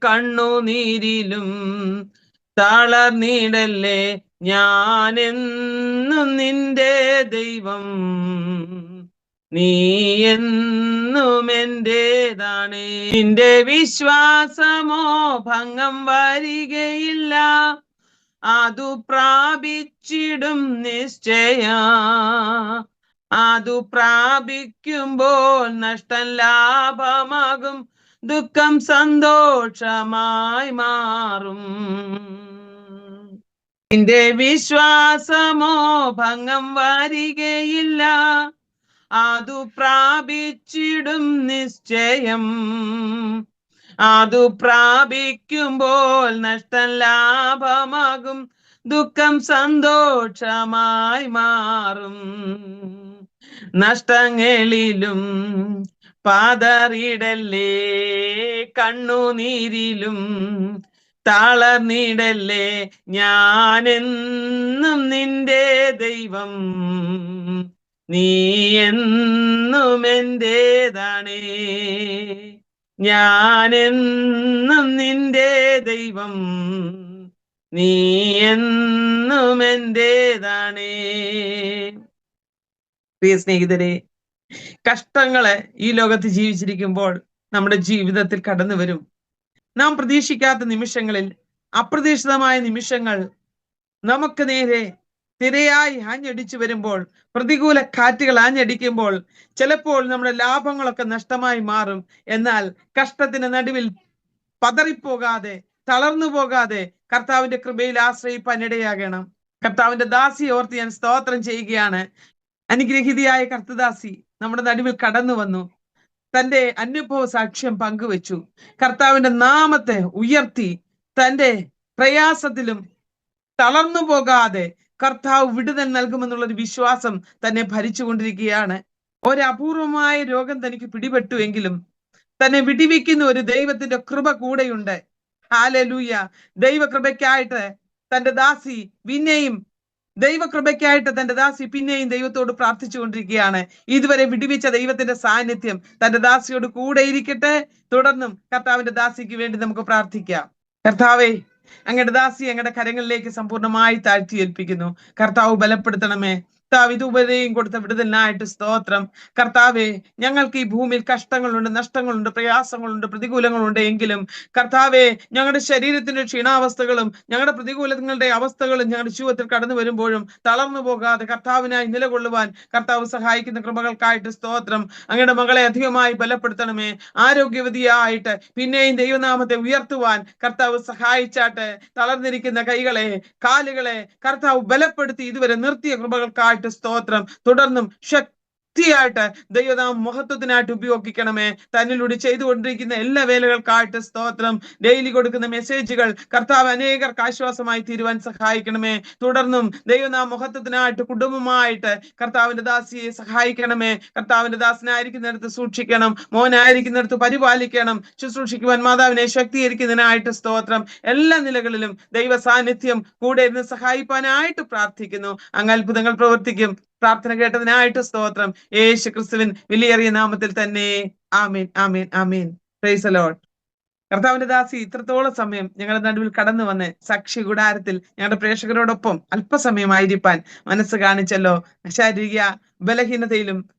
കണ്ണുനീരിലും തളർന്നിടല്ലേ, ഞാനെന്നും നിന്റെ ദൈവം, നീ എന്നും എന്റേതാണ്. നിന്റെ വിശ്വാസമോ ഭംഗം വരികയില്ല, അതു പ്രാപിച്ചിടും നിശ്ചയ. അതു പ്രാപിക്കുമ്പോൾ നഷ്ടം ലാഭമാകും, ദുഃഖം സന്തോഷമായി മാറും. നിന്റെ വിശ്വാസമോ ഭംഗം വരികയില്ല, അതു പ്രാപിച്ചിടും നിശ്ചയം. അതു പ്രാപിക്കുമ്പോൾ നഷ്ടം ലാഭമാകും, ദുഃഖം സന്തോഷമായി മാറും. നഷ്ടങ്ങളിലും പാതറിയിടല്ലേ, കണ്ണുനീരിലും തളർന്നിടല്ലേ, ഞാനെന്നും നിന്റെ ദൈവം, നീ എന്നും എന്റേതാണേ. ഞാനെന്നും നിന്റെ ദൈവം, നീ എന്നും എന്റേതാണേ. പ്രിയ സ്നേഹിതരെ, കഷ്ടങ്ങള് ഈ ലോകത്ത് ജീവിച്ചിരിക്കുമ്പോൾ നമ്മുടെ ജീവിതത്തിൽ കടന്നു വരും. നാം പ്രതീക്ഷിക്കാത്ത നിമിഷങ്ങളിൽ, അപ്രതീക്ഷിതമായ നിമിഷങ്ങൾ നമുക്ക് നേരെ തിരയായി ആഞ്ഞടിച്ചു വരുമ്പോൾ, പ്രതികൂല കാറ്റുകൾ ആഞ്ഞടിക്കുമ്പോൾ ചിലപ്പോൾ നമ്മുടെ ലാഭങ്ങളൊക്കെ നഷ്ടമായി മാറും. എന്നാൽ കഷ്ടത്തിന് നടുവിൽ പതറിപ്പോകാതെ, തളർന്നു പോകാതെ കർത്താവിന്റെ കൃപയിൽ ആശ്രയിപ്പാൻ ഇടയാകണം. കർത്താവിന്റെ ദാസിയെ ഓർത്ത് ഞാൻ സ്തോത്രം ചെയ്യുകയാണ്. അനുഗ്രഹീതയായ കർത്തദാസി നമ്മുടെ നടുവിൽ കടന്നു വന്നു, തന്റെ അനുഭവ സാക്ഷ്യം പങ്കുവെച്ചു, കർത്താവിന്റെ നാമത്തെ ഉയർത്തി. തന്റെ പ്രയാസത്തിലും തളർന്നു പോകാതെ കർത്താവ് വിടുതൽ നൽകുമെന്നുള്ളൊരു വിശ്വാസം തന്നെ ഭരിച്ചുകൊണ്ടിരിക്കുകയാണ്. ഒരപൂർവമായ രോഗം തനിക്ക് പിടിപെട്ടുവെങ്കിലും തന്നെ വിടിവിക്കുന്ന ഒരു ദൈവത്തിന്റെ കൃപ കൂടെയുണ്ട്. ഹല്ലേലൂയ. ദൈവകൃപയ്ക്കായിട്ട് തന്റെ ദാസി വിനയും ദൈവകൃപയ്ക്കായിട്ട് തന്റെ ദാസി പിന്നെയും ദൈവത്തോട് പ്രാർത്ഥിച്ചുകൊണ്ടിരിക്കുകയാണ്. ഇതുവരെ വിടുവിച്ച ദൈവത്തിന്റെ സാന്നിധ്യം തന്റെ ദാസിയോട് കൂടെ ഇരിക്കട്ടെ. തുടർന്നും കർത്താവിന്റെ ദാസിക്ക് വേണ്ടി നമുക്ക് പ്രാർത്ഥിക്കാം. കർത്താവേ, അങ്ങയുടെ ദാസി അങ്ങയുടെ കരങ്ങളിലേക്ക് സമ്പൂർണ്ണമായി താഴ്ത്തി ഏൽപ്പിക്കുന്നു. കർത്താവ് ബലപ്പെടുത്തണമേ. കർത്താവ് ഇതുവരെയും കൊടുത്ത വിടുതലിനായിട്ട് സ്തോത്രം. കർത്താവെ, ഞങ്ങൾക്ക് ഈ ഭൂമിയിൽ കഷ്ടങ്ങളുണ്ട്, നഷ്ടങ്ങളുണ്ട്, പ്രയാസങ്ങളുണ്ട്, പ്രതികൂലങ്ങളുണ്ട്. എങ്കിലും കർത്താവെ, ഞങ്ങളുടെ ശരീരത്തിന്റെ ക്ഷീണാവസ്ഥകളും ഞങ്ങളുടെ പ്രതികൂലങ്ങളുടെ അവസ്ഥകളും ഞങ്ങളുടെ ജീവിതത്തിൽ കടന്നു വരുമ്പോഴും തളർന്നു പോകാതെ കർത്താവിനായി നിലകൊള്ളുവാൻ കർത്താവ് സഹായിക്കുന്ന കൃപകൾക്കായിട്ട് സ്തോത്രം. അങ്ങയുടെ മകളെ അധികമായി ബലപ്പെടുത്തണമേ. ആരോഗ്യവതിയായിട്ട് പിന്നെയും ദൈവനാമത്തെ ഉയർത്തുവാൻ കർത്താവ് സഹായിച്ചാട്ടെ. തളർന്നിരിക്കുന്ന കൈകളെ, കാലുകളെ കർത്താവ് ബലപ്പെടുത്തി ഇതുവരെ നിർത്തിയ കൃപകൾക്കായിട്ട് സ്തോത്രം. തുടർന്നും ശക്തിയായിട്ട് ദൈവനാമ മഹത്വത്തിനായിട്ട് ഉപയോഗിക്കണമേ. തന്നിലൂടെ ചെയ്തുകൊണ്ടിരിക്കുന്ന എല്ലാ വേലകൾക്കായിട്ട് സ്തോത്രം. ഡെയിലി കൊടുക്കുന്ന മെസ്സേജുകൾ കർത്താവ് അനേകർക്ക് ആശ്വാസമായി തീരുവാൻ സഹായിക്കണമേ. തുടർന്നും ദൈവനാമ മഹത്വത്തിനായിട്ട് കുടുംബമായിട്ട് കർത്താവിന്റെ ദാസിയെ സഹായിക്കണമേ. കർത്താവിന്റെ ദാസനായിരിക്കുന്നിടത്ത് സൂക്ഷിക്കണം, മോനായിരിക്കുന്നിടത്ത് പരിപാലിക്കണം, ശുശ്രൂഷിക്കുവാൻ മാതാവിനെ ശക്തീകരിക്കുന്നതിനായിട്ട് സ്തോത്രം. എല്ലാ നിലകളിലും ദൈവ സാന്നിധ്യം കൂടെ ഇരുന്ന് സഹായിപ്പാനായിട്ട് പ്രാർത്ഥിക്കുന്നു. അങ്ങ് അത്ഭുതങ്ങൾ പ്രവർത്തിക്കും. പ്രാർത്ഥന കേട്ടതിനായിട്ട് സ്തോത്രം. യേശു ക്രിസ്തുവിൻ വിലയേറിയ നാമത്തിൽ തന്നെ. ആമീൻ, ആമീൻ, ആമീൻ. Praise the Lord. കർത്താവിന്റെ ദാസി ഇത്രത്തോളം സമയം ഞങ്ങളുടെ നടുവിൽ കടന്നു വന്ന് സാക്ഷി കൂടാരത്തിൽ ഞങ്ങളുടെ പ്രേക്ഷകരോടൊപ്പം അല്പസമയമായിരിക്കാൻ മനസ്സ് കാണിച്ചല്ലോ. ശാരീരിക ബലഹീനതയിലും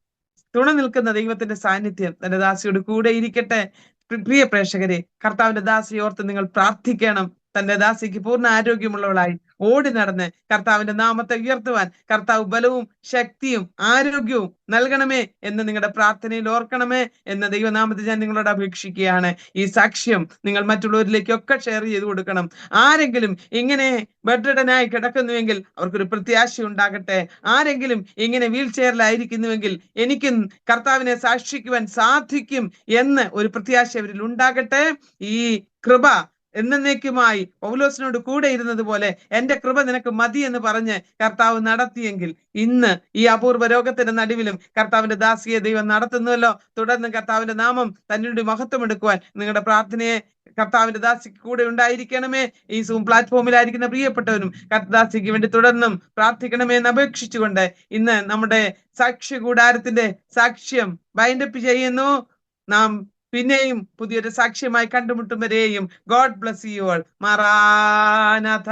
തുണ നിൽക്കുന്ന ദൈവത്തിന്റെ സാന്നിധ്യം തന്റെ ദാസിയോട് കൂടെ ഇരിക്കട്ടെ. പ്രിയ പ്രേക്ഷകരെ, കർത്താവിന്റെ ദാസിയെ ഓർത്ത് നിങ്ങൾ പ്രാർത്ഥിക്കണം. തന്റെ ദാസിക്ക് പൂർണ്ണ ആരോഗ്യമുള്ളവളായി ഓടി നടന്ന് കർത്താവിന്റെ നാമത്തെ ഉയർത്തുവാൻ കർത്താവ് ബലവും ശക്തിയും ആരോഗ്യവും നൽകണമേ എന്ന് നിങ്ങളുടെ പ്രാർത്ഥനയിൽ ഓർക്കണമേ എന്ന് ദൈവനാമത്തിൽ ഞാൻ നിങ്ങളോട് അപേക്ഷിക്കുകയാണ്. ഈ സാക്ഷ്യം നിങ്ങൾ മറ്റുള്ളവരിലേക്കൊക്കെ ഷെയർ ചെയ്ത് കൊടുക്കണം. ആരെങ്കിലും ഇങ്ങനെ ബെഡ്രിഡനായി കിടക്കുന്നുവെങ്കിൽ അവർക്കൊരു പ്രത്യാശ ഉണ്ടാകട്ടെ. ആരെങ്കിലും ഇങ്ങനെ വീൽ ചെയറിലായിരിക്കുന്നുവെങ്കിൽ എനിക്കും കർത്താവിനെ സാക്ഷിക്കുവാൻ സാധിക്കും എന്ന് ഒരു പ്രത്യാശ അവരിൽ ഉണ്ടാകട്ടെ. ഈ കൃപ എന്നേക്കുമായി പൗലോസിനോട് കൂടെ ഇരുന്നത് പോലെ എന്റെ കൃപ നിനക്ക് മതി എന്ന് പറഞ്ഞ് കർത്താവ് നടത്തിയെങ്കിൽ ഇന്ന് ഈ അപൂർവ രോഗത്തിന്റെ നടുവിലും കർത്താവിന്റെ ദാസിയെ ദൈവം നടത്തുന്നുവല്ലോ. തുടർന്ന് കർത്താവിന്റെ നാമം തന്നിലൂടെ മഹത്വം എടുക്കുവാൻ നിങ്ങളുടെ പ്രാർത്ഥനയെ കർത്താവിന്റെ ദാസിക്ക് കൂടെ ഉണ്ടായിരിക്കണമേ. ഈ സൂം പ്ലാറ്റ്ഫോമിലായിരിക്കുന്ന പ്രിയപ്പെട്ടവരും കർത്താദാസിക്ക് വേണ്ടി തുടർന്നും പ്രാർത്ഥിക്കണമേ എന്ന് അപേക്ഷിച്ചുകൊണ്ട് ഇന്ന് നമ്മുടെ സാക്ഷ്യ കൂടാരത്തിന്റെ സാക്ഷ്യം വൈൻഡപ്പ് ചെയ്യുന്നു. നാം പിന്നെയും പുതിയൊരു സാക്ഷ്യമായി കണ്ടുമുട്ടും വരെയും ഗോഡ് ബ്ലസ് യു ഓൾ. മറാനാഥ.